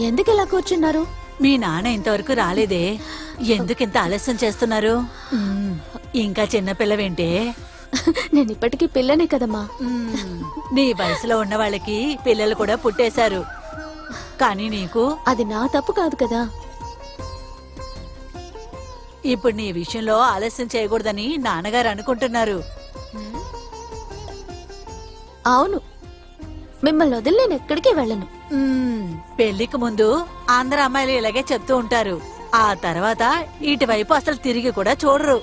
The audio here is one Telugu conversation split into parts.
ఎందుకు ఇలా కూర్చున్నారు? మీ నాన్న ఇంతవరకు రాలేదే, ఎందుకింత ఆలస్యం చేస్తున్నారు? ఇంకా చిన్నపిల్లవేంటే? నేను ఇప్పటికీ పిల్లనే కదమ్మా. నీ వయసులో ఉన్న వాళ్ళకి పిల్లలు కూడా పుట్టేశారు, కానీ నీకు అది నా తప్పు కాదు కదా. ఇప్పుడు నీ విషయంలో ఆలస్యం చేయకూడదని నాన్నగారు అనుకుంటున్నారు. అవును, మిమ్మల్ని వదిలి నేను ఎక్కడికి వెళ్ళను. పెళ్లికి ముందు అందరు అమ్మాయిలు ఇలాగే చెప్తూ ఉంటారు, ఆ తర్వాత ఇటువైపు అసలు తిరిగి కూడా చూడరు.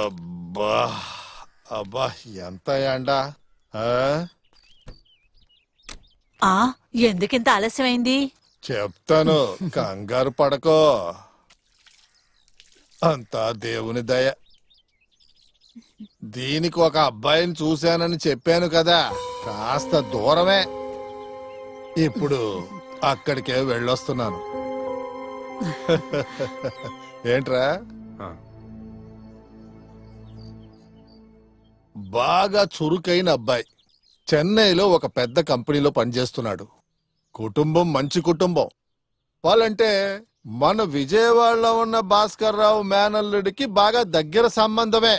అబ్బా అబ్బా, ఎంత ఎండా! ఎందుకింత ఆలస్యమైంది? చెప్తాను, కంగారు పడకో. అంతా దేవుని దయ. దీనికి ఒక అబ్బాయిని చూశానని చెప్పాను కదా, కాస్త దూరమే. ఇప్పుడు అక్కడికే వెళ్ళొస్తున్నాను. ఏంట్రా? బాగా చురుకైన అబ్బాయి, చెన్నైలో ఒక పెద్ద కంపెనీలో పనిచేస్తున్నాడు. కుటుంబం మంచి కుటుంబం. వాళ్ళంటే మన విజయవాడలో ఉన్న భాస్కర్ రావు మేనల్లుడికి బాగా దగ్గర సంబంధమే.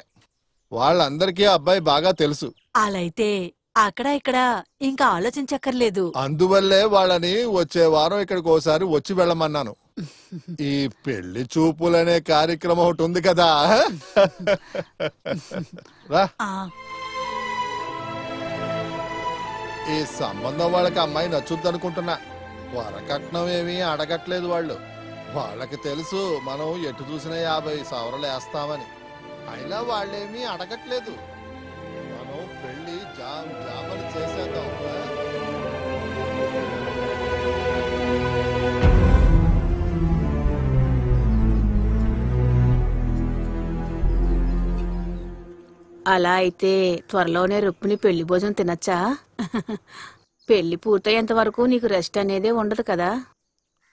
వాళ్ళందరికీ అబ్బాయి బాగా తెలుసు. అలాయితే అక్కడ ఇక్కడ ఇంకా ఆలోచించక్కర్లేదు. అందువల్లే వాళ్ళని వచ్చే వారం ఇక్కడికి ఓసారి వచ్చి వెళ్ళమన్నాను. ఈ పెళ్లి చూపులనే కార్యక్రమం ఒకటి ఉంది కదా. రా, ఈ సంబంధం వాళ్ళకి అమ్మాయి నచ్చుద్దనుకుంటున్నా. వరకట్నం ఏమీ అడగట్లేదు వాళ్ళు. వాళ్ళకి తెలుసు మనం ఎటు చూసినా 50 సవరలు వేస్తామని. అయినా వాళ్ళేమీ అడగట్లేదు. మనం పెళ్లి జామని చేసేద్దాం. అలా అయితే త్వరలోనే రుక్మిణి పెళ్లి భోజనం తినచ్చా? పెళ్లి పూర్తయ్యేంత వరకు నీకు రెస్ట్ అనేదే ఉండదు కదా.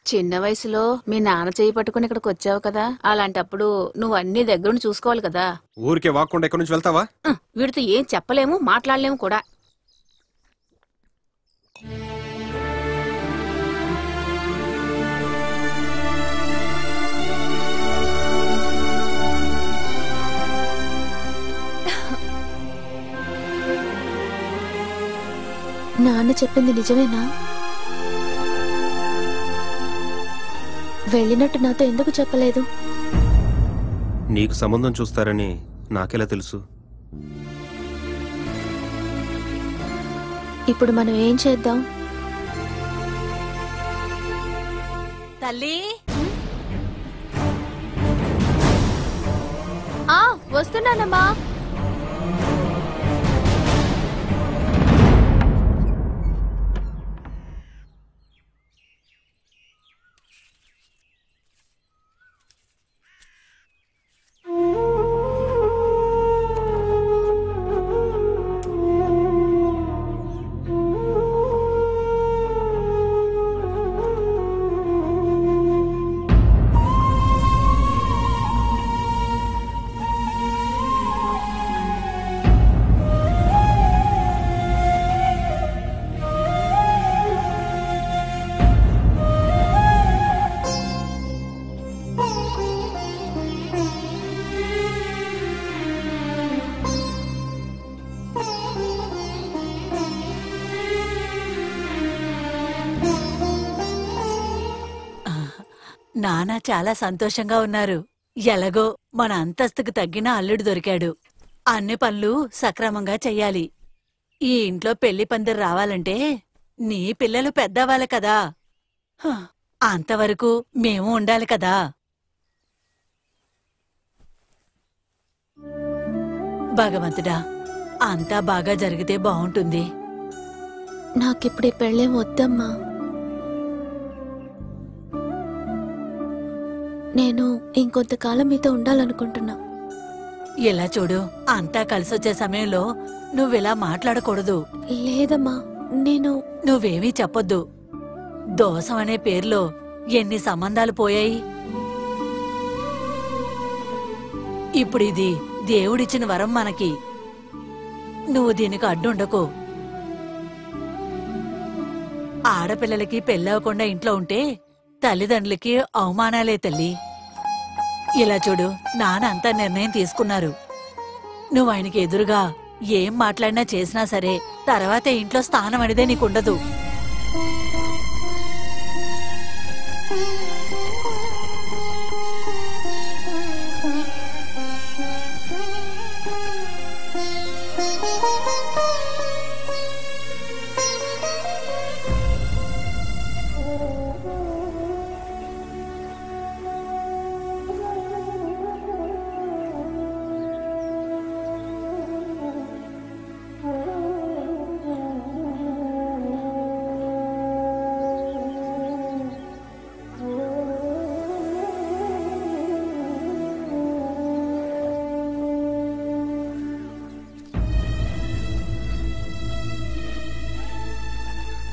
చిన్న వయసులో మీ నాన్న చేయి పట్టుకుని ఇక్కడికి వచ్చావు కదా, అలాంటప్పుడు నువ్వు అన్ని దగ్గరుండి చూసుకోవాలి కదా. ఊరికే వాక్కుండా ఎక్కడి నుంచి వెళ్తావా? వీడితో ఏం చెప్పలేము, మాట్లాడలేము కూడా. నాన్న చెప్పింది నిజమేనా? వెళ్ళినట్టు నాతో ఎందుకు చెప్పలేదు? నీకు సంబంధం చూస్తారని నాకెలా తెలుసు? ఇప్పుడు మనం ఏం చేద్దాం? తల్లి, వస్తున్నానమ్మా. నాన్న చాలా సంతోషంగా ఉన్నారు. ఎలాగో మన అంతస్తుకు తగ్గిన అల్లుడు దొరికాడు. అన్ని పనులు సక్రమంగా చెయ్యాలి. ఈ ఇంట్లో పెళ్లి పందిరి రావాలంటే నీ పిల్లలు పెద్దవాళ్ళు కదా, అంతవరకు మేము ఉండాలి కదా. భగవంతుడా, అంతా బాగా జరిగితే బావుంటుంది. నాకిప్పుడే పెళ్ళేం వద్దమ్మా. నేను ఇంకొంతకాలం మీతో ఉండాలనుకుంటున్నా. ఇలా చూడు, అంతా కలిసొచ్చే సమయంలో నువ్విలా మాట్లాడకూడదు. లేదమ్మా, నువ్వేమీ చెప్పొద్దు. దోషం అనే పేర్లో ఎన్ని సంబంధాలు పోయాయి. ఇప్పుడు ఇది దేవుడిచ్చిన వరం మనకి. నువ్వు దీనికి అడ్డుండకు. ఆడపిల్లలకి పెళ్ళవకుండా ఇంట్లో ఉంటే తల్లిదండ్రులకి అవమానాలే తల్లి. ఇలా చూడు, నాన్న అంతా నిర్ణయం తీసుకున్నారు. నువ్వు ఆయనకి ఎదురుగా ఏం మాట్లాడినా చేసినా సరే తర్వాత ఇంట్లో స్థానం అనేదే నీకుండదు.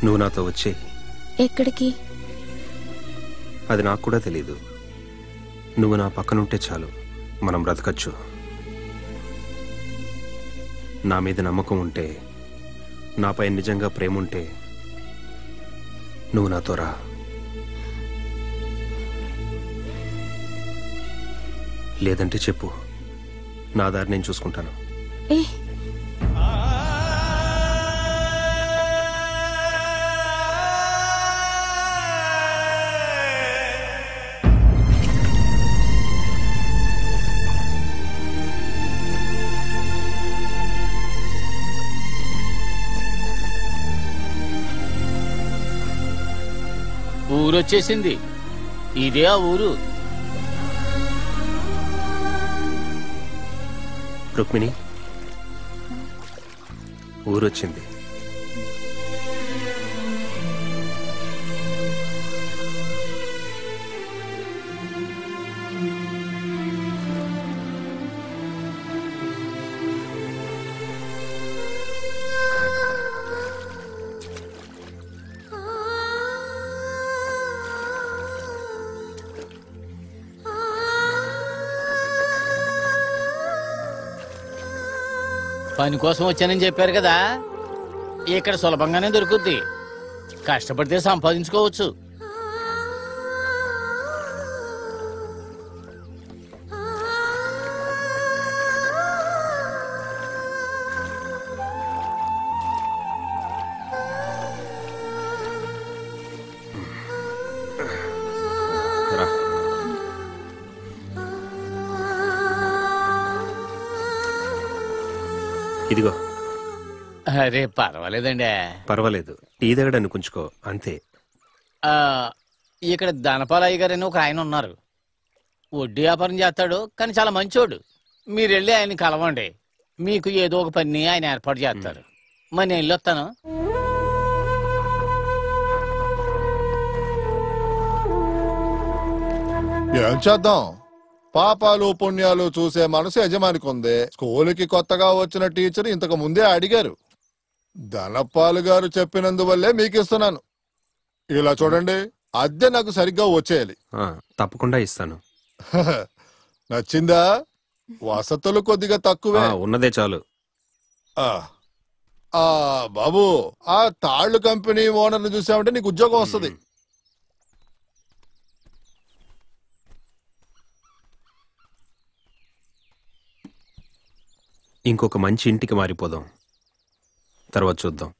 నువ్వు నాతో వచ్చే. ఎక్కడికి? అది నాకు కూడా తెలీదు. నువ్వు నా పక్కనుంటే చాలు, మనం బ్రతకచ్చు. నా మీద నమ్మకం ఉంటే, నాపై నిజంగా ప్రేమ ఉంటే నువ్వు నాతో రా. లేదంటే చెప్పు, నా దారి నేను చూసుకుంటాను. ఏ ఊరొచ్చేసింది. ఇదే ఆ ఊరు. రుక్మిణి, ఊరొచ్చింది. పని కోసం వచ్చానని చెప్పారు కదా, ఇక్కడ సులభంగానే దొరుకుద్ది. కష్టపడితే సంపాదించుకోవచ్చు. ఇదిగో. అరే పర్వాలేదండి. పర్వాలేదు, టీ దగ్గర కుంచుకో అంతే. ఇక్కడ ధనపాలయ్య గారని ఒక ఆయన ఉన్నారు. వడ్డీ వ్యాపారం చేస్తాడు, కానీ చాలా మంచోడు. మీరు వెళ్ళి ఆయన్ని కలవండి, మీకు ఏదో ఒక పని ఆయన ఏర్పాటు చేస్తారు. మరి నేను వెళ్ళొస్తాను. ఏం చేద్దాం, పాపాలు పుణ్యాలు చూసే మనసు యజమానికి ఉంది. స్కూలుకి కొత్తగా వచ్చిన టీచర్ ఇంతకు ముందే అడిగారు. ధనపాలు గారు చెప్పినందువల్లే మీకు ఇస్తున్నాను. ఇలా చూడండి, అద్దె నాకు సరిగ్గా వచ్చేయాలి. తప్పకుండా ఇస్తాను. నచ్చిందా? వసతులు కొద్దిగా తక్కువే, ఉన్నదే చాలు. బాబు, ఆ తాళ్లు కంపెనీ ఓనర్ని చూసామంటే నీకు ఉద్యోగం వస్తుంది. ఇంకొక మంచి ఇంటికి మారిపోదాం, తర్వాత చూద్దాం.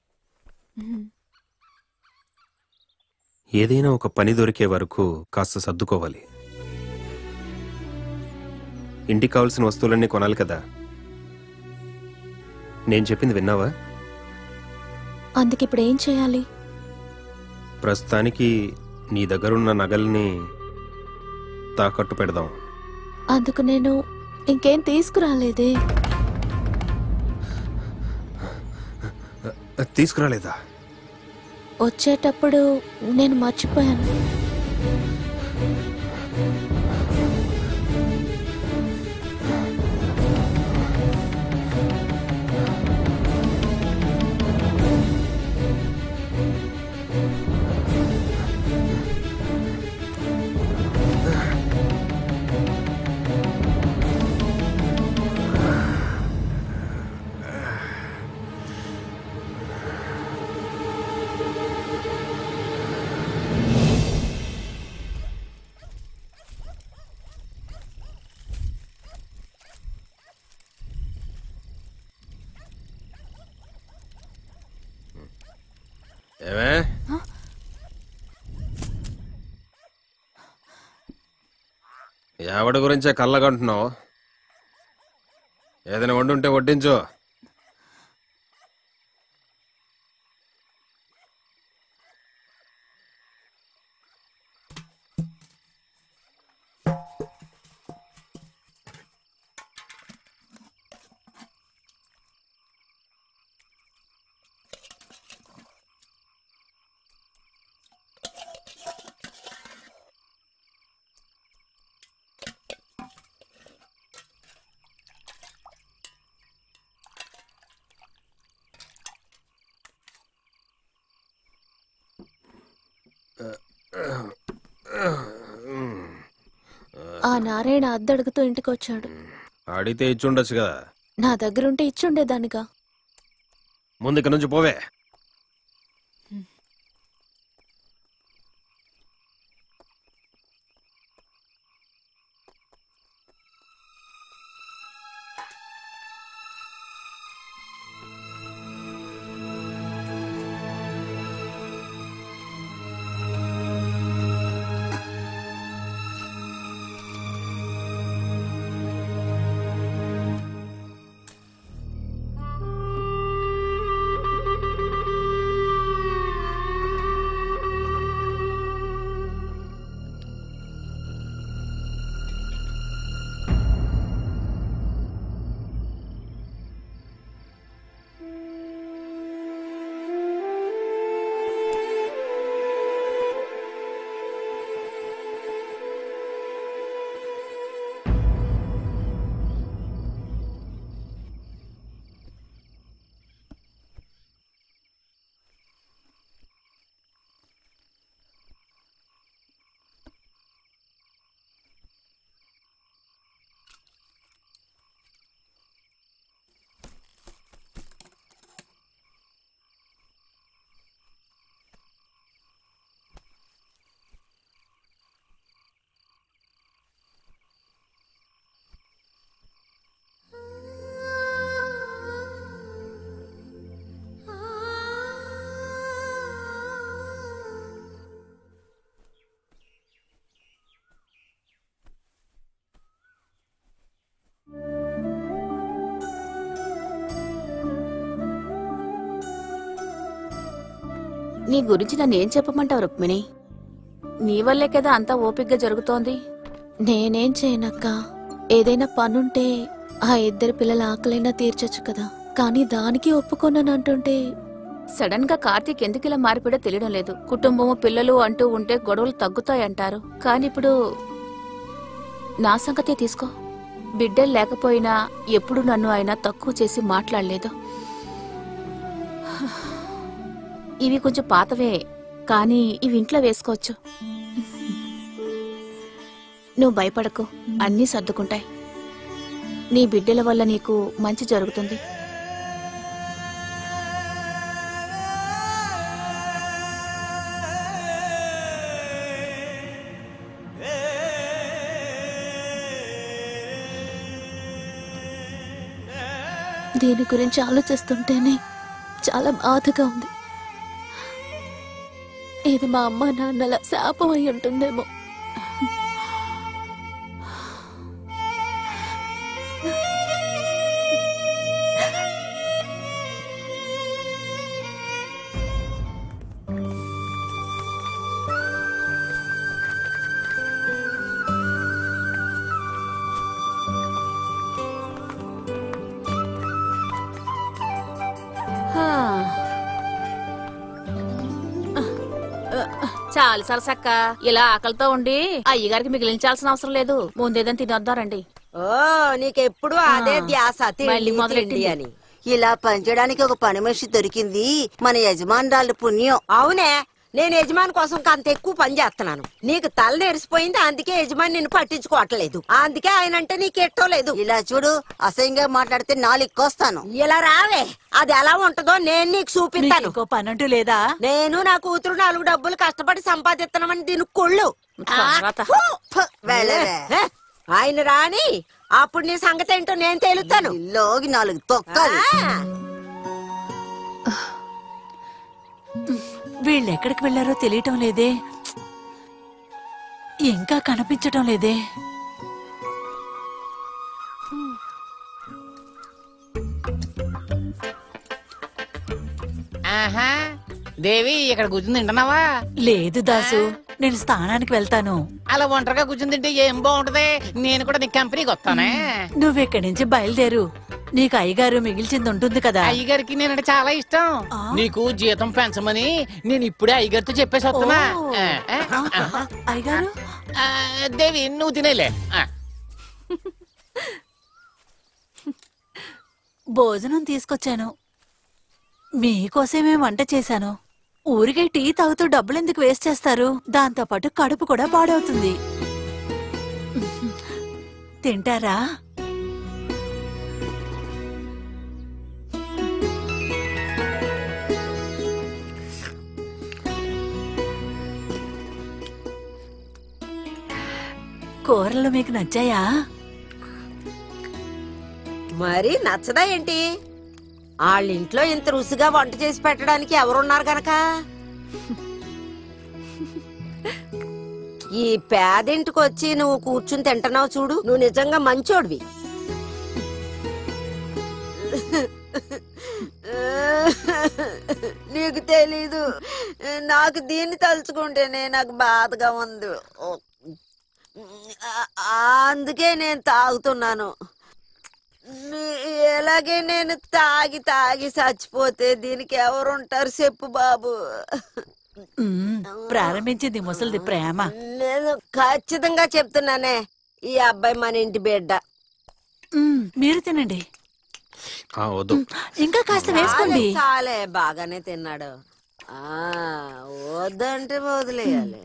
ఏదైనా ఒక పని దొరికే వరకు కాస్త సర్దుకోవాలి. ఇంటికి కావాల్సిన వస్తువులన్నీ కొనాలి కదా. నేను చెప్పింది విన్నావా? అందుకిప్పుడు ఏం చేయాలి? ప్రస్తుతానికి నీ దగ్గరున్న నగల్ని తాకట్టు పెడదాం. అందుకు నేను ఇంకేం తీసుకురాలేదే. తీసుకురాలేదా? వచ్చేటప్పుడు నేను మర్చిపోయాను. ఎవడి గురించే కళ్ళగంటున్నావు? ఏదైనా వండుంటే వడ్డించు. ఆ నారాయణ అద్దడుగుతూ ఇంటికి వచ్చాడు. అడిగితే ఇచ్చుండొచ్చు కదా. నా దగ్గరుంటే ఇచ్చుండేదానిగా. ముందు ఇక్కడి నుంచి పోవే. నీ గురించి నన్నేం చెప్పమంటావు రుక్మిణి? నీ వల్లే కదా అంతా ఓపిగ్గా జరుగుతోంది. నేనేం చేయనక్క. ఏదైనా పనుంటే ఆ ఇద్దరు పిల్లల ఆకలైనా తీర్చొచ్చు కదా. కానీ దానికి ఒప్పుకోనంటుంటే సడన్ గా కార్తీక్ ఎందుకు ఇలా మారిపోయో తెలియడం లేదు. కుటుంబము పిల్లలు అంటూ ఉంటే గొడవలు తగ్గుతాయంటారు. కానీ ఇప్పుడు నా సంగతే తీసుకో. బిడ్డలు లేకపోయినా ఎప్పుడు నన్ను ఆయన తక్కువ చేసి మాట్లాడలేదు. ఇవి కొంచెం పాతవే, కానీ ఇవి ఇంట్లో వేసుకోవచ్చు. నువ్వు భయపడకు, అన్నీ సర్దుకుంటాయి. నీ బిడ్డల వల్ల నీకు మంచి జరుగుతుంది. దీని గురించి ఆలోచిస్తుంటేనే చాలా బాధగా ఉంది. ఇది మా అమ్మ నాన్నల శాపం అయి ఉంటుందేమో. చాలు సరసక్క, ఇలా ఆకలితో ఉండి అయ్యగారికి మిగిలించాల్సిన అవసరం లేదు. ముందేదని తినొద్దారండి. ఓ నీకెప్పుడు అదే ధ్యాస, మళ్ళీ మొదలెట్టింది అని. ఇలా పనిచేయడానికి ఒక పని మనిషి దొరికింది మన యజమానురాలు పుణ్యం. అవునే, నేను యజమాని కోసం అంత ఎక్కువ పని చేస్తున్నాను. నీకు తల నెరిసిపోయింది, అందుకే యజమాని నిన్ను పట్టించుకోవట్లేదు. అందుకే ఆయన అంటే నీకు ఎట్టో లేదు. ఇలా చూడు, అసహ్యంగా మాట్లాడితే నాలుగు కోస్తాను. ఇలా రావే, అది ఎలా ఉంటుందో నేను నీకు చూపిస్తాను. ఇంకో పనంటూ లేదా? నేను నా కూతురు 4 డబ్బులు కష్టపడి సంపాదిస్తున్నామని దీనికి కొళ్ళు. ఆయన రాని అప్పుడు నీ సంగతి ఏంటో నేను తేలుతాను. లోగి 4 తొక్కాలి. వీళ్ళెక్కడికి వెళ్లారో తెలియటం లేదే, ఇంకా కనిపించటం లేదే. ఆహా దేవి ఇక్కడ కూర్చుని తింటున్నావా? లేదు దాసు, నేను స్థానానికి వెళ్తాను. అలా ఒంటరిగా కూర్చుని తింటే ఏం బాగుంటది? నేను కూడా నీ కంపెనీకి వస్తానే. నువ్వెక్కడి నుంచి బయలుదేరు, నీకు అయ్యగారు మిగిల్చింది ఉంటుంది కదా. అయ్యగారికి నేనంటే చాలా ఇష్టం. నీకు జీతం పెంచమని నేను ఇప్పుడే అయ్యగారితో చెప్పేసి వస్తున్నా. అయ్యగారు దేవి నువ్వు తినేలే. భోజనం తీసుకొచ్చాను, మీకోసమే వంట చేశాను. ఊరికే టీ తాగుతూ డబ్బులెందుకు వేస్ట్ చేస్తారు? దాంతో పాటు కడుపు కూడా పాడవుతుంది. తింటారా? కూరలు మీకు నచ్చాయా? మరి నచ్చదా ఏంటి? వాళ్ళింట్లో ఇంత రుచిగా వంట చేసి పెట్టడానికి ఎవరున్నారు గనక. ఈ పేదింటికి వచ్చి నువ్వు కూర్చుని తింటున్నావు చూడు, నువ్వు నిజంగా మంచోడివి. నీకు తెలీదు, నాకు దీన్ని తలుచుకుంటేనే నాకు బాధగా ఉంది. అందుకే నేను తాగుతున్నాను. ఎలాగే నేను తాగి తాగి చచ్చిపోతే దీనికి ఎవరుంటారు చెప్పు బాబు. ప్రారంభించింది ముసలిది ప్రేమ. నేను ఖచ్చితంగా చెప్తున్నానే, ఈ అబ్బాయి మన ఇంటి బిడ్డ. మీరు తినండి. వద్దు, ఇంకా కాస్త వేసుకోండి. చాలే, బాగానే తిన్నాడు. వద్దంటే వదిలేయాలి.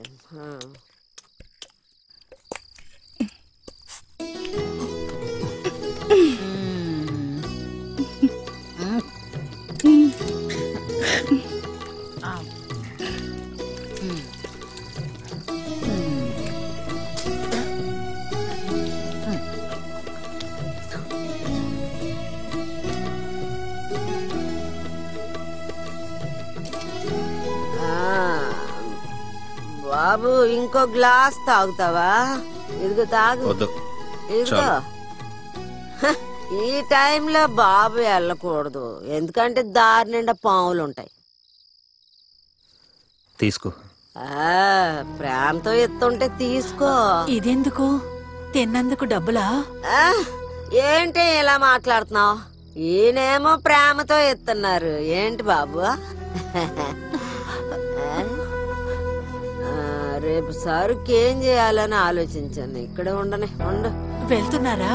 బాబు ఇంకో గ్లాస్ తాగుతావా? ఇదిగో తాగు. ఇదిగో, ఈ టైంలో బాబు వెళ్ళకూడదు, ఎందుకంటే దారి నిండా పాములు ఉంటాయి. తీసుకో. ప్రేమతో ఎత్తుంటే తీసుకో. ఇదెందుకు? తిన్నందుకు డబ్బులా? ఏంటి ఇలా మాట్లాడుతున్నావు? ఈయనేమో ప్రేమతో ఎత్తున్నారు ఏంటి బాబు? రేపు సరుకు ఏం చేయాలని ఆలోచించాను. ఇక్కడే ఉండనే ఉండు. వెళ్తున్నారా?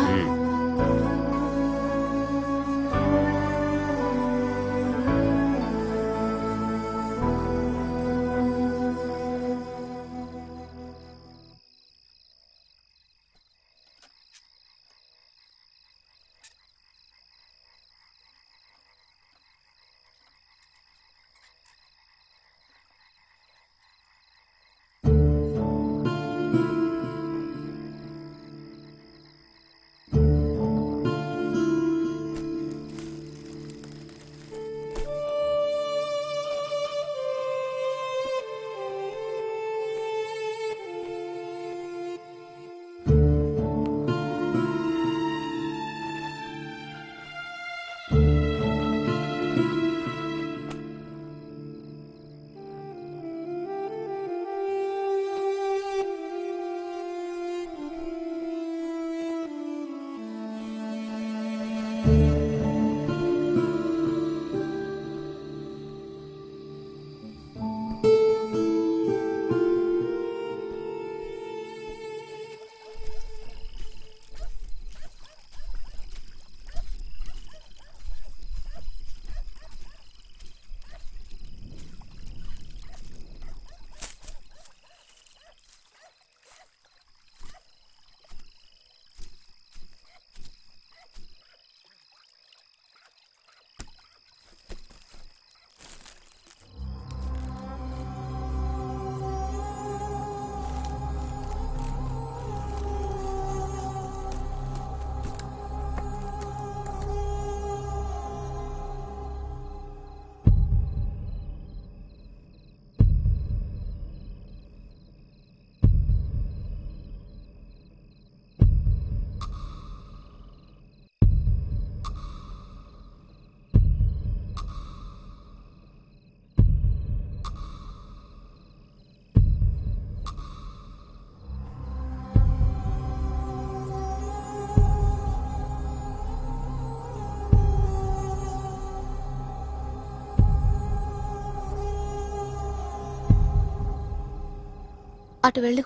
అటు వెళ్ళు.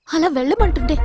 అలా వెళ్ళమంటుండే.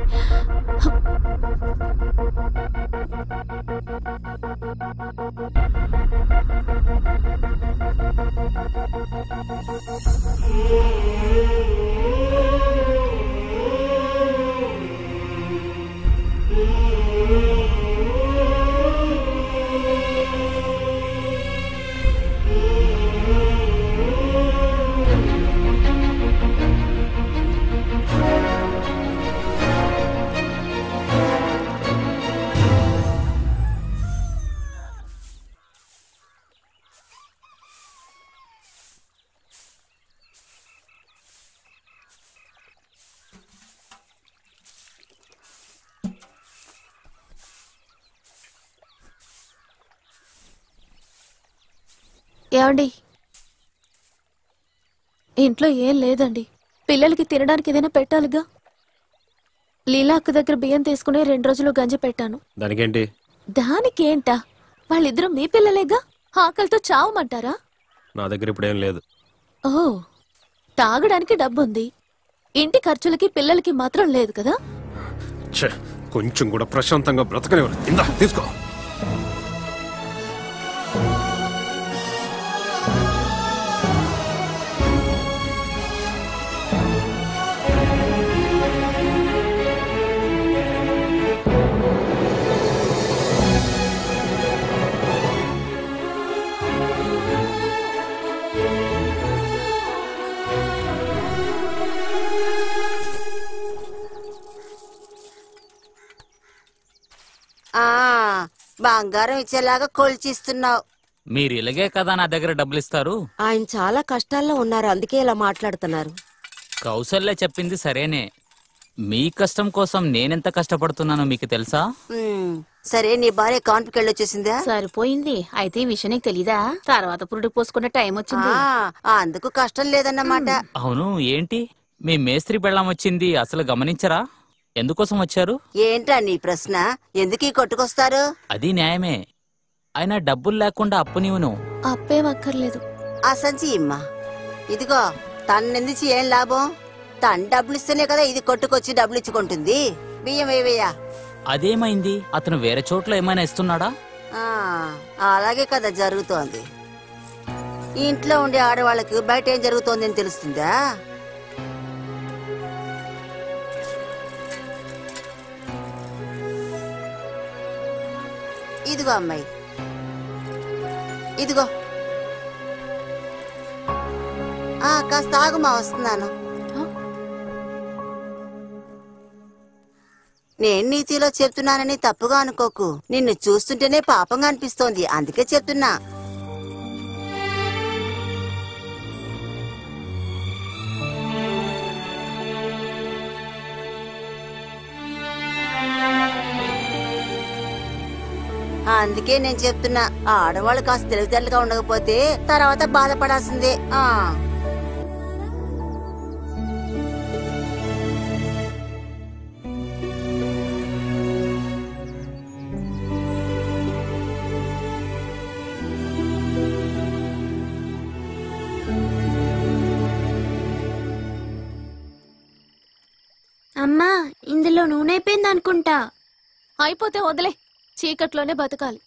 ఏమండి, ఇంట్లో ఏం లేదండి. పిల్లలకి తినడానికి ఏదైనా పెట్టాలిగా. లీలా అక్క దగ్గర బియ్యం తీసుకుని 2 రోజులు గంజి పెట్టాను. దానికేంటి? దానికేంటా? వాళ్ళిద్దరూ మీ పిల్లలేగా, ఆకలితో చావమంటారా? నా దగ్గర ఇప్పుడు ఏం లేదు. ఓ, తాగడానికి డబ్బుంది, ఇంటి ఖర్చులకి పిల్లలకి మాత్రం లేదు కదా. ఛే, కొంచెం కూడా ప్రశాంతంగా బ్రతకనివ్వరు. ఇందా తీసుకో. బంగారం ఇచ్చేలాగా కొలిచిస్తున్నావు. మీరు ఇలాగే కదా నా దగ్గర డబ్బులు ఇస్తారు. ఆయన చాలా కష్టాల్లో ఉన్నారు, అందుకే ఇలా మాట్లాడుతున్నారు. కౌసల్య చెప్పింది సరేనే. మీ కష్టం కోసం నేనెంత కష్టపడుతున్నానో మీకు తెలుసా? సరే, నీ భార్య కాన్పుకి వెళ్ళొచ్చేసిందా? సరిపోయింది. అయితే ఈ విషయం నీకు తెలీదా? తర్వాత పురుడు పోసుకునే టైం వచ్చింది. అందుకు కష్టం లేదన్నమాట. అవును, ఏంటి మీ మేస్త్రి పెళ్ళాం వచ్చింది, అసలు గమనించరా? ఎందుకోసం వచ్చారు? ఏంటా నీ ప్రశ్న? ఎందుకు ఈ కొట్టుకొస్తారు? అది న్యాయమే. అయినా డబ్బులు లేకుండా అప్పు నీవును. అప్పేం అక్కర్లేదు. ఆ సంచి ఇమ్మా. ఇదిగో, తన్నెందుకు ఏం లాభం? తను డబ్బులు ఇస్తేనే కదా ఇది కొట్టుకొచ్చి డబ్బులు ఇచ్చుకుంటుంది. బియ్యం వేవయ్యా. అదేమైంది? అతను వేరే చోట్ల ఏమైనా ఇస్తున్నాడా? అలాగే కదా జరుగుతోంది. ఇంట్లో ఉండే ఆడవాళ్ళకి బయట ఏం జరుగుతోందని తెలుస్తుందా? ఇదిగో అమ్మాయి, ఇదిగో. కాస్త ఆగుమా, వస్తున్నాను. నేను నీతిలో చెప్తున్నానని తప్పుగా అనుకోకు. నిన్ను చూస్తుంటేనే పాపంగా అనిపిస్తోంది, అందుకే చెప్తున్నా. అందుకే నేను చెప్తున్నా, ఆడవాళ్ళు కాస్త తెలివితేటలుగా ఉండకపోతే తర్వాత బాధపడాల్సిందే. అమ్మా, ఇందులో నూనె అయిపోయింది అనుకుంటా. అయిపోతే వదిలే, చీకట్లోనే బతకాలి.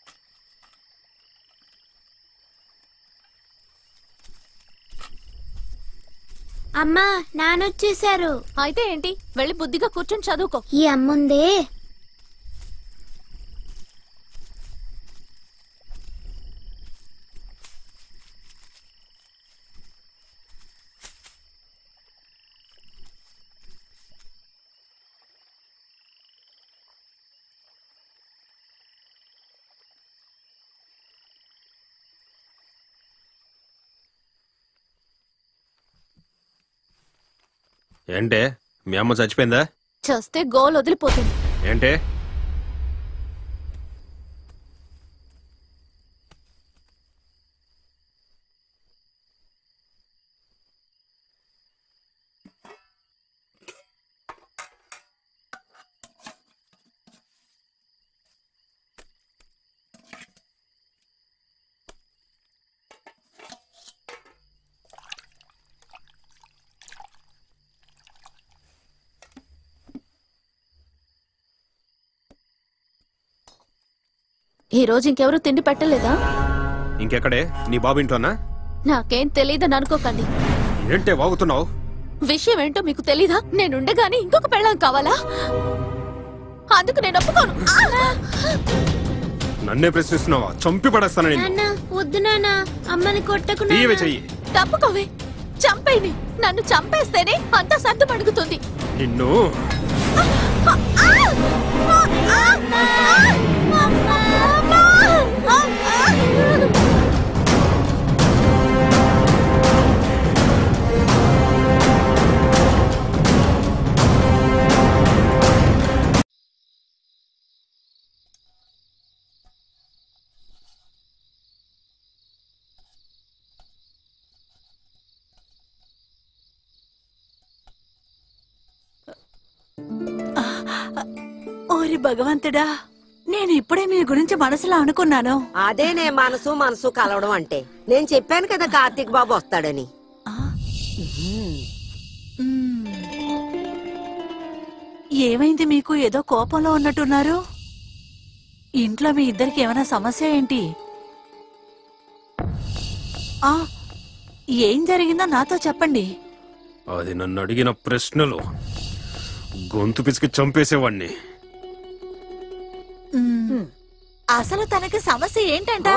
అమ్మా, నానొచ్చేశారు. అయితే ఏంటి, వెళ్ళి బుద్ధిగా కూర్చొని చదువుకో. ఈ అమ్ముందే. ఏంటే, మీ అమ్మ చచ్చిపోయిందా? చస్తే గోల్ వదిలిపోతుంది. ఏంటే? ఈ రోజు ఇంకెవరూ తిండి పెట్టలేదా? ఇంకెక్కడే నీ బాబు ఇంట్లోనా? నాకేం తెలియదని అనుకోకండి. ఏంటే వాగుతున్నావు? విషయం ఏంటో మీకు తెలీదా? నేనుండగానే ఇంకొక పెళ్ళాం కావాలా? అందుకు నేను ఒప్పుకోను. నన్నే ప్రశ్నిస్తున్నావా? చంపి పడేస్తాను నేను. నాన్న వద్దు నాన్న, అమ్మని కొట్టకు తీయవే నాన్న. చెయ్యి. తప్పుకోవే, చంపేని. నన్ను చంపేస్తేనే అంతా సర్దు పడుకుతుంది. నిన్ను ఓరి భగవంతుడా, నేను ఇప్పుడే మీ గురించి మనసులో అనుకున్నాను. అదేనే మనసు మనసు కలవడం అంటే. నేను చెప్పాను కదా కార్తీక్ బాబు వస్తాడని. ఏమైంది మీకు? ఏదో కోపంలో ఉన్నట్టున్నారు. ఇంట్లో మీ ఇద్దరికి ఏమైనా సమస్య ఏంటి? ఆ ఏం జరిగిందో నాతో చెప్పండి. అది నన్ను అడిగిన ప్రశ్నలు గొంతు పిసికి చంపేసేవాణ్ణి. అసలు తనకి సమస్య ఏంటంట?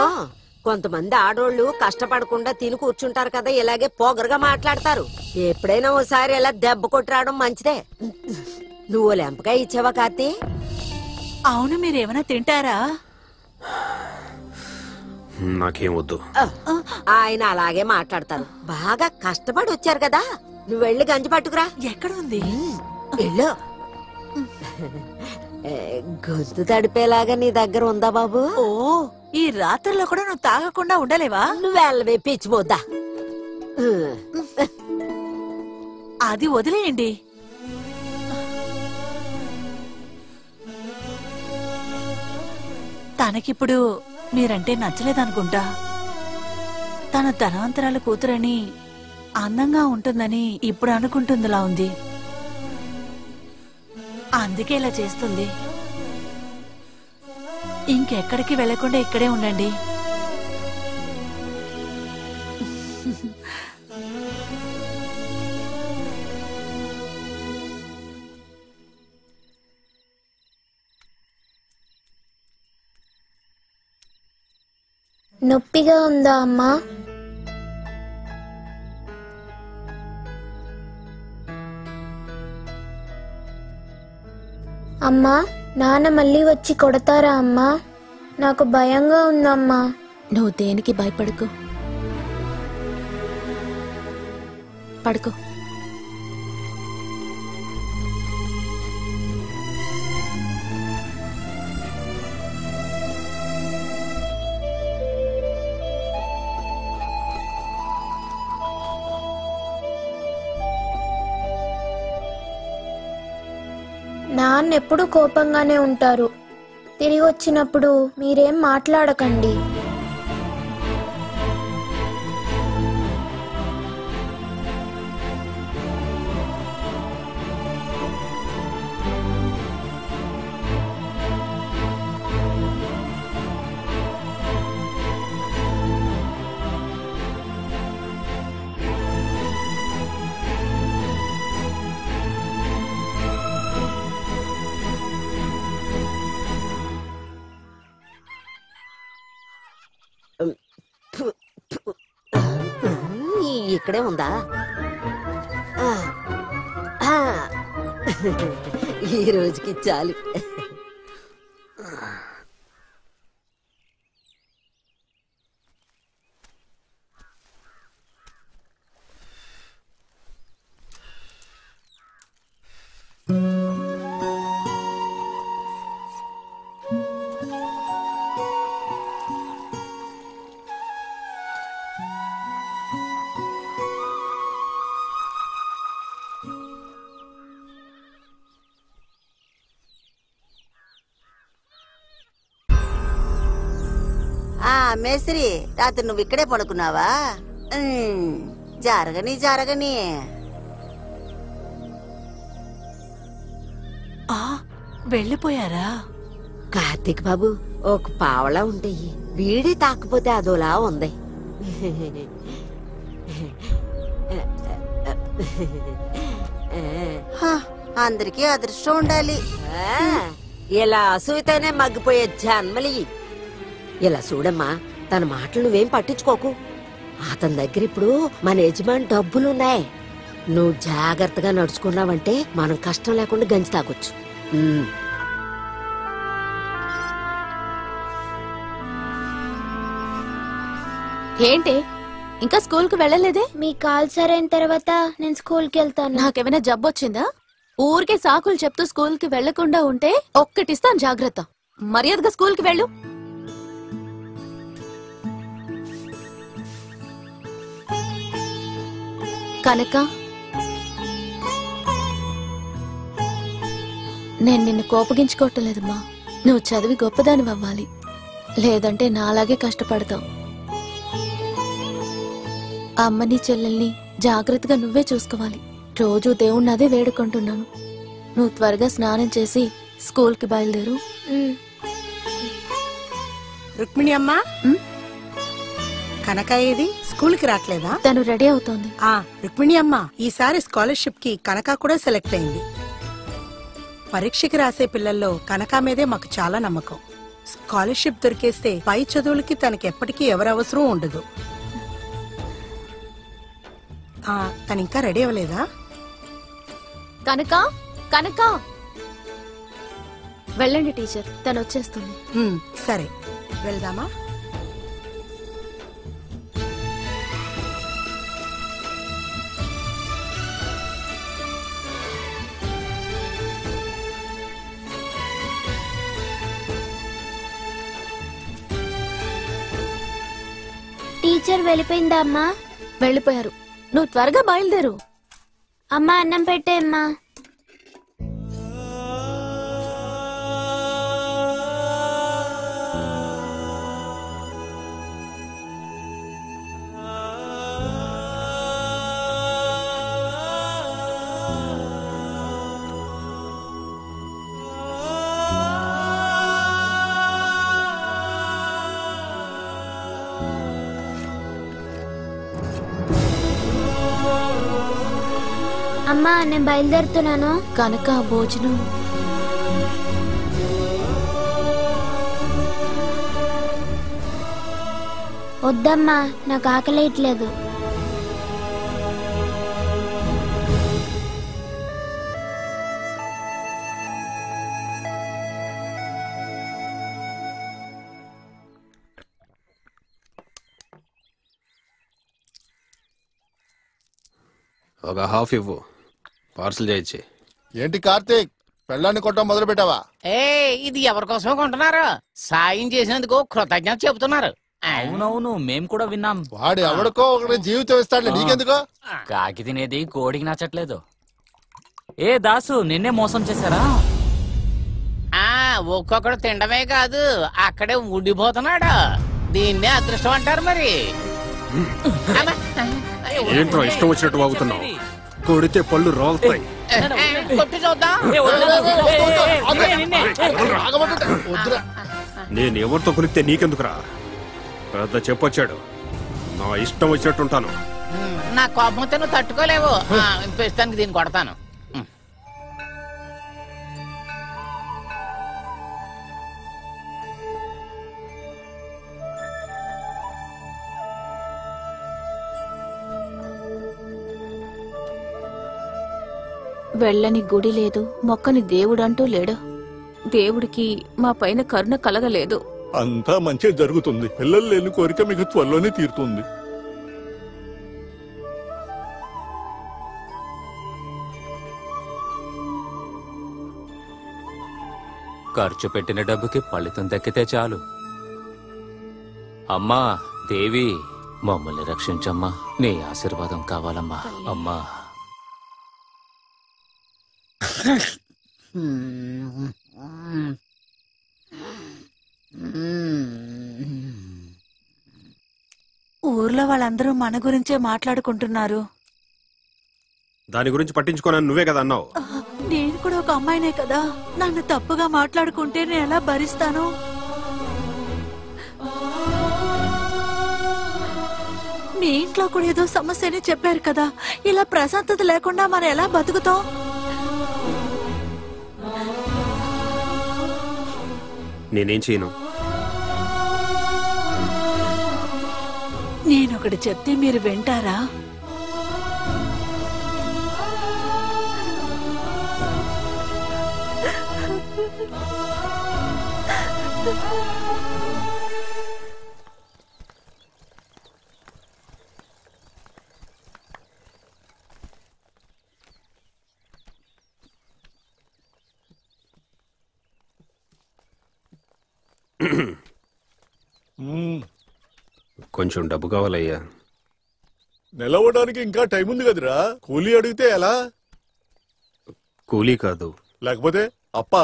కొంతమంది ఆడోళ్ళు కష్టపడకుండా తిని కూర్చుంటారు కదా, ఇలాగే పోగరుగా మాట్లాడతారు. ఎప్పుడైనా ఓసారి ఇలా దెబ్బ కొట్టి రావడం మంచిదే. నువ్వు లెంపకాయ ఇచ్చావా కార్తీ? అవును, మీరేమైనా తింటారా? నాకేం వద్దు. ఆయన అలాగే మాట్లాడతారు. బాగా కష్టపడి వచ్చారు కదా, నువ్వు వెళ్ళి గంజి పట్టుకురా. ఎక్కడుంది? వెళ్ళు. గొంతు తడిపేలాగా నీ దగ్గర ఉందా బాబు? ఓ, ఈ రాత్రిలో కూడా నువ్వు తాగకుండా ఉండలేవా? నువ్వు వెళ్ళవే పిచ్చిపోద్దా. అది వదిలేయండి. తనకిప్పుడు మీరంటే నచ్చలేదనుకుంటా. తన ధనవంతరాల కూతురని, అందంగా ఉంటుందని ఇప్పుడు అనుకుంటుందిలా ఉంది. అందుకే ఇలా చేస్తుంది. ఇంకెక్కడికి వెళ్లకుండా ఇక్కడే ఉండండి. నొప్పిగా ఉందా అమ్మా? అమ్మా, నాన్న మళ్ళీ వచ్చి కొడతారా అమ్మా? నాకు భయంగా ఉందమ్మా. నువ్వు దేనికి భయపడకు, పడుకో. నాన్న ఎప్పుడు కోపంగానే ఉంటారు. తిరిగి వచ్చినప్పుడు మీరేం మాట్లాడకండి. ఇక్కడే ఉందా? ఈ రోజుకి చాలు. మేస్త్రి, రాత్రి నువ్వు ఇక్కడే పడుకున్నావా? జరగని జరగని. వెళ్ళిపోయారా? కార్తీక్ బాబు ఒక పావలా ఉంటాయి, వీడి తాకపోతే అదోలా ఉంది. అందరికీ అదృష్టం ఉండాలి. ఇలా అసూయతోనే మగ్గిపోయే జన్మలి. ఇలా చూడమ్మా, తన మాటలు నువ్వేం పట్టించుకోకు. అతని దగ్గర ఇప్పుడు మన యజమాని డబ్బులున్నాయి. నువ్వు జాగ్రత్తగా నడుచుకున్నావంటే మనం కష్టం లేకుండా గంజి తాగొచ్చు. ఏంటి ఇంకా స్కూల్ కు వెళ్ళలేదే? మీ కాల్ సరైన తర్వాత నేను స్కూల్ కి వెళ్తాను. నాకేమైనా జబ్బొచ్చిందా? ఊరికే సాకులు చెప్తూ స్కూల్ కి వెళ్లకుండా ఉంటే ఒక్కటిస్తాను జాగ్రత్త. మర్యాదగా స్కూల్ కి వెళ్ళు. కనుక నేను నిన్ను కోపగించుకోవట్లేదమ్మా. నువ్వు చదివి గొప్పదాని అవ్వాలి, లేదంటే నాలాగే కష్టపడతావు. అమ్మని చెల్లెల్ని జాగ్రత్తగా నువ్వే చూసుకోవాలి. రోజు దేవుణ్ణి అదే వేడుకుంటున్నాను. నువ్వు త్వరగా స్నానం చేసి స్కూల్ కి బయలుదేరు. రుక్మిణి అమ్మా, కనక ఏది స్కూల్ కి రావట్లేదా? తను రెడీ అవుతోంది. రుక్మిణి అమ్మా, ఈసారి స్కాలర్షిప్ కి కనక కూడా సెలెక్ట్ అయింది. పరీక్షకి రాసే పిల్లల్లో కనక మీదే మాకు చాలా నమ్మకం. స్కాలర్షిప్ దొరికేస్తే పై చదువులకి తనకి ఎప్పటికీ ఎవరు అవసరం ఉండదు. తను ఇంకా రెడీ అవ్వలేదా? కనక కనక వెళ్ళండి టీచర్, తను వచ్చేస్తుంది. సరే వెళ్దామా? టీచర్ వెళ్ళిపోయిందా అమ్మా? వెళ్ళిపోయారు. నువ్వు త్వరగా బయలుదేరు. అమ్మా అన్నం పెట్టే అమ్మా. అమ్మా నేను బయలుదేరుతున్నాను. కనుక భోజనం వద్దమ్మా, నాకు ఆకలేయట్లేదు. ఒక హాఫ్ ఇవ్వు, పార్సల్ చేయొచ్చి. ఏంటి కార్తీక్, పెళ్ళాన్ని కొట్టడం మొదలు పెట్టావా? ఇది ఎవరి కోసమే కొంటున్నారు? సాయం చేసినందుకు కృతజ్ఞత చెబుతున్నారు. అవునవును, మేము కూడా విన్నాం. వాడు ఎవడికో ఒకటి జీవితం ఇస్తాడులే, నీకెందుకో? కాకి తినేది కోడికి నచ్చట్లేదు. ఏ దాసు, నిన్నే మోసం చేశారా? ఒక్కొక్కడు తినడమే కాదు, అక్కడే ఉండిపోతున్నాడు. దీన్నే అదృష్టం అంటారు మరి. ఏంట్రా ఇష్టం వచ్చినట్టు వాగుతున్నావు? కొడితే పళ్ళు రాలుతాయి. కొట్టి చూద్దాం. నేను ఎవరితో కొలిస్తే నీకెందుకురా? పెద్ద చెప్పొచ్చాడు, నా ఇష్టం వచ్చినట్టుంటాను. నా కోపంతో నువ్వు తట్టుకోలేవు. ప్రస్తుతానికి దీన్ని కొడతాను. వెళ్ళని గుడి లేదు, మొక్కని దేవుడంటూ లేడు. దేవుడికి మా పైన కరుణ కలగలేదు. అంతా మంచి జరుగుతుంది. పిల్లలు లేని కోరిక మీకు త్వరలోనే తీరుతుంది. ఖర్చు పెట్టిన డబ్బుకి ఫలితం దక్కితే చాలు. అమ్మా దేవి, మమ్మల్ని రక్షించమ్మా. నీ ఆశీర్వాదం కావాలమ్మా. అమ్మా ఊర్లో వాళ్ళందరూ మన గురించే మాట్లాడుకుంటున్నారు. దాని గురించి పట్టించుకోనని నువ్వే కదా అన్నావు. నేను కూడా ఒక అమ్మాయినే కదా, నన్ను తప్పుగా మాట్లాడుకుంటే నేను ఎలా భరిస్తాను? మీ ఇంట్లో కూడా ఏదో సమస్యని చెప్పారు కదా, ఇలా ప్రశాంతత లేకుండా మనం ఎలా బతుకుతాం? నేనేం చేయను. నేనొకటి చెప్తే మీరు వింటారా? కొంచెం డబ్బు కావాలయ్యా. నిలవడానికి ఇంకా టైం ఉంది కదరా. కూలీ అడిగితే ఎలా? కూలీ కాదు. లేకపోతే అప్ప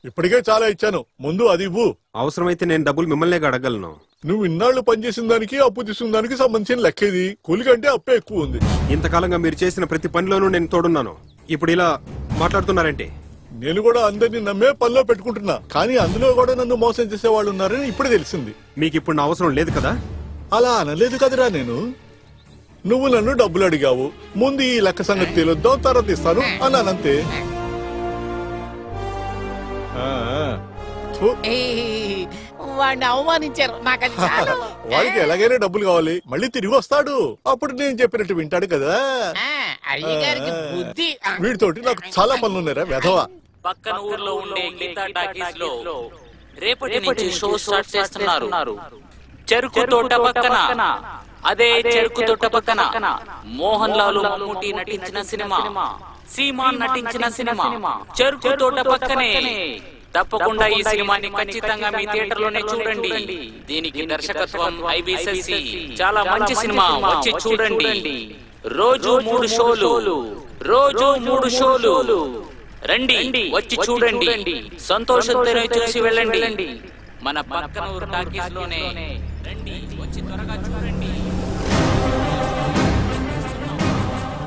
ఇప్పటికే చాలా ఇచ్చాను, ముందు అది ఇవ్వు. అవసరమైతే నేను డబ్బులు మిమ్మల్నే అడగలను. నువ్వు ఇన్నాళ్లు పనిచేసిన దానికి అప్పు తీసుకున్న దానికి సంబంధించిన లెక్కేది. కూలి కంటే అప్పే ఎక్కువ ఉంది. ఇంతకాలంగా మీరు చేసిన ప్రతి పనిలోనూ నేను తోడున్నాను. ఇప్పుడు ఇలా మాట్లాడుతున్నారంటే? నేను కూడా అందరినీ నమ్మే పనిలో పెట్టుకుంటున్నా, కానీ అందులో కూడా నన్ను మోసం చేసే వాళ్ళు ఉన్నారని ఇప్పుడే తెలిసింది. మీకు ఇప్పుడు నా అవసరం లేదు కదా? అలా అనలేదు కదరా నేను. నువ్వు నన్ను డబ్బులు అడిగావు, ముందు ఈ లెక్క సంగతి తెలియద్దాం, తర్వాత ఇస్తాను అన్నానంతే. వాడిని అవమానించారు, నాకు అది చాలు. వాడికి ఎలాగైనా డబ్బులు కావాలి, మళ్ళీ తిరిగి వస్తాడు. అప్పుడు నేను చెప్పినట్టు వింటాడు కదా. అయ్యగారికి బుద్ధి. వీడితోటి నాకు చాలా పనులు ఉన్నారా వెధవా. పక్కన ఊర్లో ఉండే గీతా టాకీస్ లో రేపటి నుంచి షో స్టార్ట్ చేస్తున్నారు. చెరుకు తోట పక్కన, అదే చెరుకు తోట పక్కన మోహన్ లాల్ మమ్ముటి నటించిన సినిమా, సీమాన్ నటించిన సినిమా చెరుకు తోట పక్కనే. తప్పకుండా ఈ సినిమాని ఖచ్చితంగా మీ థియేటర్ లోనే చూడండి. దీనికి దర్శకత్వం ఐబి శశి. చాలా మంచి సినిమా, వచ్చి చూడండి. రోజు 3 షోలు, రోజు 3 షోలు. రండి, వచ్చి చూడండి, సంతోషంతో చూసి వెళ్ళండి. మన పక్కన ఊరు టాకీస్ లోనే. రండి, వచ్చి త్వరగా చూడండి.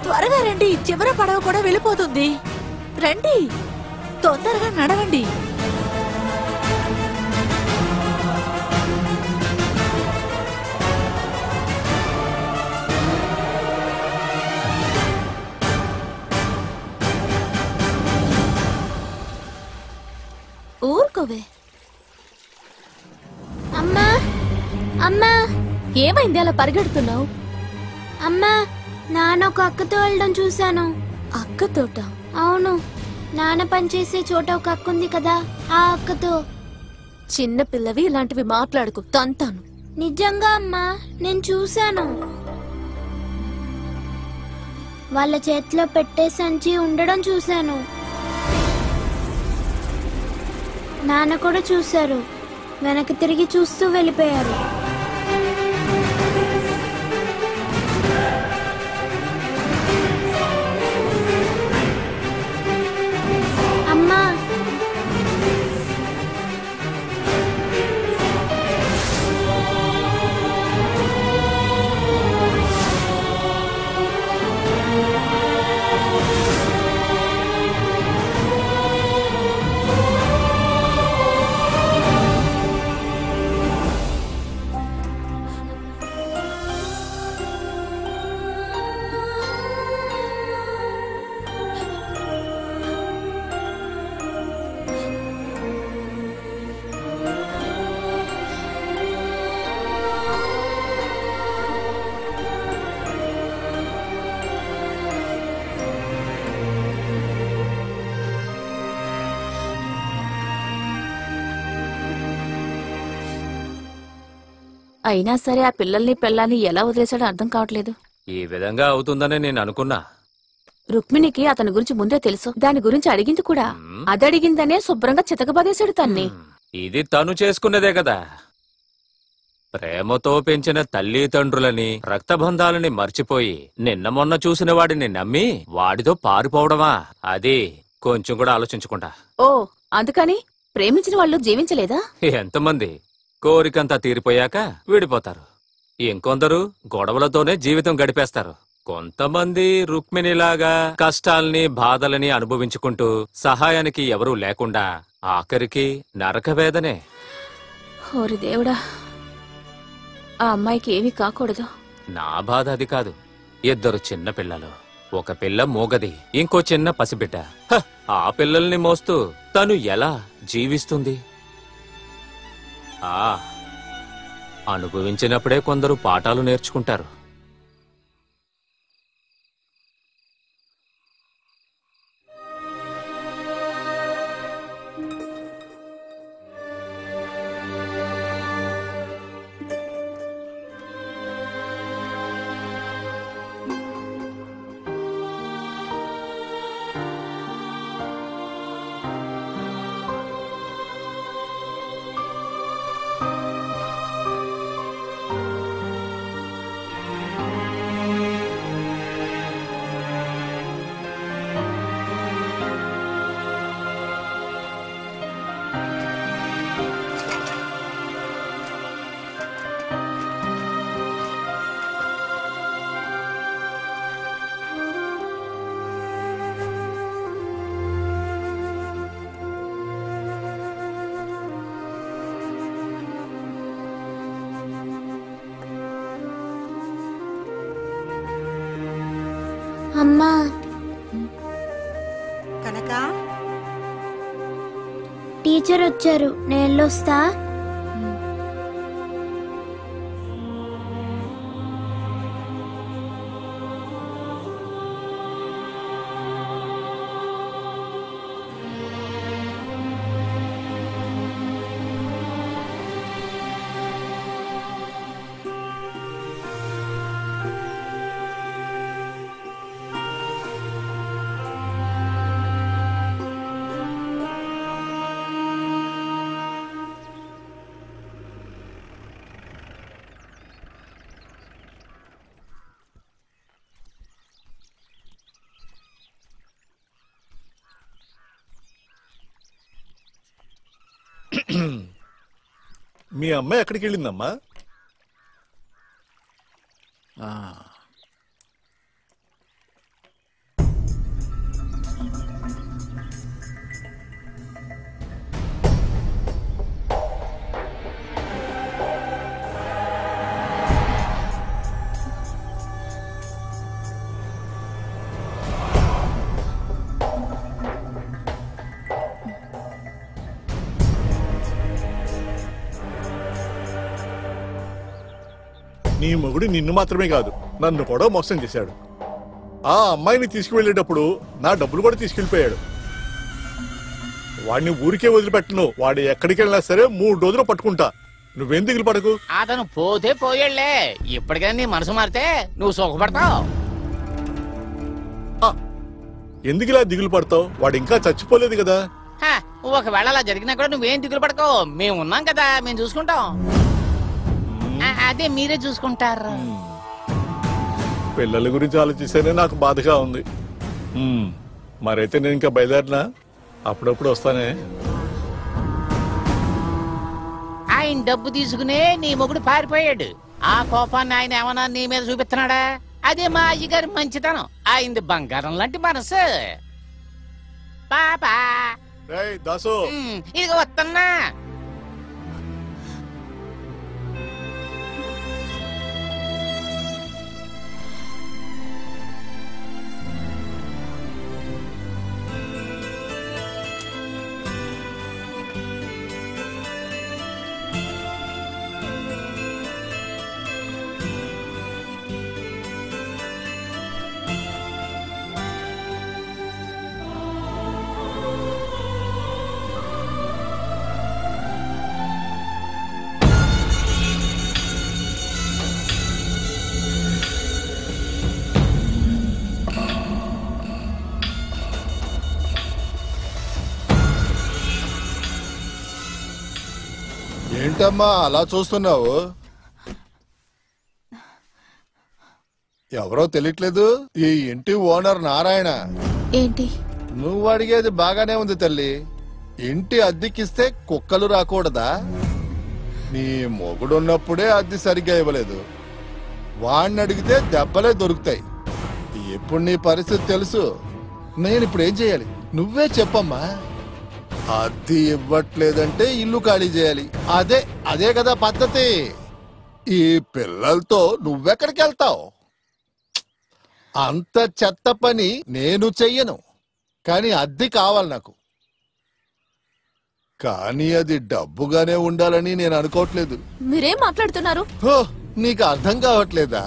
త్వరగా రండి, చివర పడవ కూడా వెళ్ళిపోతుంది. రండి, తొందరగా నడవండి. ఊరుకోవే. అమ్మా అమ్మా, ఏమైంది అలా పరిగెడుతున్నావు? అమ్మా, నాన్న ఒక అక్కతో వెళ్ళడం చూశాను. అక్కతోట? అవును, నాన్న పనిచేసే చోట ఒక అక్క ఉంది కదా, ఆ అక్కతో. చిన్న పిల్లవి ఇలాంటివి మాట్లాడుకు, తంతాను. నిజంగా అమ్మా, నేను చూశాను. వాళ్ళ చేతిలో పెట్టే సంచి ఉండడం చూశాను. నాన్న కూడా చూశారు, వెనక్కి తిరిగి చూస్తూ వెళ్ళిపోయారు. అమ్మా, అయినా సరే ఆ పిల్లల్ని పెళ్ళాన్ని ఎలా వదిలేశాడో అర్థం కావట్లేదు. ఈ విధంగా అవుతుందని నేను అనుకున్నా. రుక్మిణికి అతని గురించి ముందే తెలుసు, దాని గురించి అడిగింది కూడా. అదడిగిందనే శుభ్రంగా చితకబాదేశాడు తన్ని. ఇది తను చేసుకున్నదే కదా. ప్రేమతో పెంచిన తల్లిదండ్రులని, రక్తబంధాలని మర్చిపోయి నిన్న మొన్న చూసిన వాడిని నమ్మి వాడితో పారిపోవడమా? అది కొంచెం కూడా ఆలోచించకుండా. ఓ, అందుకని ప్రేమించిన వాళ్ళు జీవించలేదా? ఎంతమంది కోరికంతా తీరిపోయాక విడిపోతారు. ఇంకొందరు గొడవలతోనే జీవితం గడిపేస్తారు. కొంతమంది రుక్మిణిలాగా కష్టాల్ని బాధలని అనుభవించుకుంటూ సహాయానికి ఎవరూ లేకుండా ఆఖరికి నరకవేదనే. ఓరి దేవుడా, ఆ అమ్మాయికి ఏమీ కాకూడదు. నా బాధ అది కాదు. 2 చిన్న పిల్లలు, ఒక పిల్ల మూగది, ఇంకో చిన్న పసిబిడ్డ. ఆ పిల్లల్ని మోస్తూ తను ఎలా జీవిస్తుంది? అనుభవించినప్పుడే కొందరు పాఠాలు నేర్చుకుంటారు. అమ్మా, కనక టీచర్ వచ్చారు, నేను వెళ్ళొస్తా. మీ అమ్మాయి ఎక్కడికి వెళ్ళిందమ్మా? నీ మొగుడు నిన్ను మాత్రమే కాదు, నన్ను కూడా మోసం చేశాడు. ఆ అమ్మాయిని తీసుకువెళ్ళేటప్పుడు నా డబ్బులు కూడా తీసుకెళ్లిపోయాడు. వాడిని ఊరికే వదిలిపెట్టను. వాడు ఎక్కడికి వెళ్ళినా సరే 3 రోజులు పట్టుకుంటా. నువ్వేం దిగులు పడకు. అతను పోతే పోయాళ్లే, ఇప్పటికైనా నీ మనసు మారితే నువ్వు సుఖపడతావు. ఎందుకు ఇలా దిగులు పడతావు? వాడు ఇంకా చచ్చిపోలేదు కదా. ఒకవేళ అలా జరిగినా కూడా నువ్వేం దిగులు పడకో, మేము ఉన్నాం కదా, మేము చూసుకుంటాం. అదే మీరే చూసుకుంటారు. పిల్లల గురించి ఆలోచిస్తేనే నాకు బాధగా ఉంది. మరైతే నేను ఇంకా బయలుదేరినా? అప్పుడప్పుడు వస్తానే. ఆయన డబ్బు తీసుకునే నీ మొగుడు పారిపోయాడు. ఆ కోపాన్ని ఆయన ఏమన్నా నీ మీద చూపిస్తున్నాడా? అదే మా అయ్యగారి మంచితనం. ఆయనది బంగారం లాంటి మనసు. పాపా దాసు, ఇదిగో వస్తున్నా. ఏంటమ్మా అలా చూస్తున్నావు? ఎవరో తెలియట్లేదు. ఈ ఇంటి ఓనర్ నారాయణ. ఏంటి? నువ్వు అడిగేది బాగానే ఉంది తల్లి. ఇంటి అద్దెకిస్తే కుక్కలు రాకూడదా? నీ మొగుడున్నప్పుడే అద్దె సరిగ్గా ఇవ్వలేదు. వాణ్ణి అడిగితే దెబ్బలే దొరుకుతాయి. ఇప్పుడు నీ పరిస్థితి తెలుసు. నేను ఇప్పుడు ఏం చేయాలి నువ్వే చెప్పమ్మా. అద్దె ఇవ్వట్లేదంటే ఇల్లు ఖాళీ చేయాలి. అదే కదా పద్ధతి. ఈ పిల్లలతో నువ్వెక్కడికి వెళ్తావు? అంత చెత్త పని నేను చెయ్యను, కానీ అద్దె కావాలి నాకు. కానీ అది డబ్బుగానే ఉండాలని నేను అనుకోవట్లేదు. మీరేం మాట్లాడుతున్నారు? హో, నీకు అర్థం కావట్లేదా?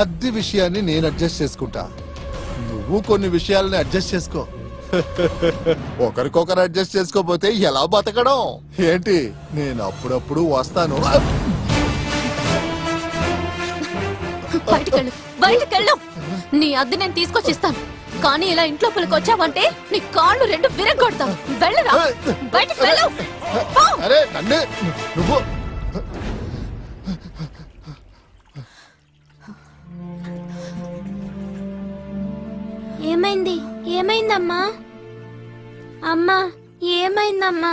అద్దె విషయాన్ని నేను అడ్జస్ట్ చేసుకుంటా, నువ్వు కొన్ని విషయాలని అడ్జస్ట్ చేసుకో. ఒకరికొకరు అడ్జస్ట్ చేసుకోపోతే ఎలా బతకడం? ఏంటి, నేను అప్పుడప్పుడు వస్తాను. బయటకెళ్ళు. నీ అద్దె నేను తీసుకొచ్చిస్తాను, కానీ ఇలా ఇంట్లో పిల్లకి వచ్చావంటే నీ కాళ్ళు రెండు విరగొడతాను. వెళ్ళరా, బయటకు వెళ్ళు. అరే నన్నే నువ్వు. ఏమైంది? ఏమైందమ్మా? అమ్మా, ఏమైందమ్మా?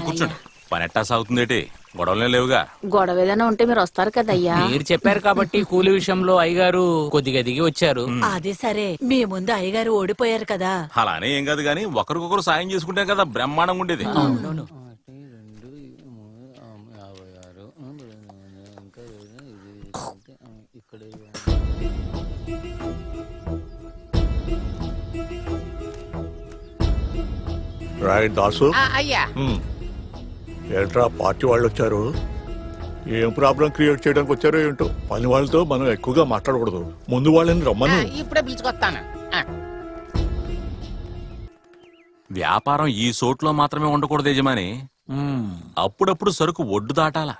కూర్చోండి. పని ఎట్టా సాగుతుందేటి? గొడవలే లేవుగా? గొడవ ఏదైనా ఉంటే మీరు వస్తారు కదయ్యా. మీరు చెప్పారు కాబట్టి కూలి విషయంలో అయ్యగారు కొద్దిగా దిగి వచ్చారు. అది సరే, మీ ముందు అయ్యగారు ఓడిపోయారు కదా. అలానే ఏం కాదు గాని ఒకరికొకరు సాయం చేసుకుంటే కదా బ్రహ్మాండంగా ఉండేది. అవును. రైట్ దాసు. అయ్యా, ఏంట్రా పార్టీ వాళ్ళు వచ్చారు? ఏం ప్రాబ్లం క్రియేట్ చేయడానికి వచ్చారో ఏంటో. పని వాళ్ళతో మనం ఎక్కువగా మాట్లాడకూడదు. ముందు వాళ్ళని రమ్మను. ఇప్పుడే పిలుచుకొస్తాను. వ్యాపారం ఈ సోట్లో మాత్రమే ఉండకూడదు యజమాని. అప్పుడప్పుడు సరుకు ఒడ్డు దాటాల.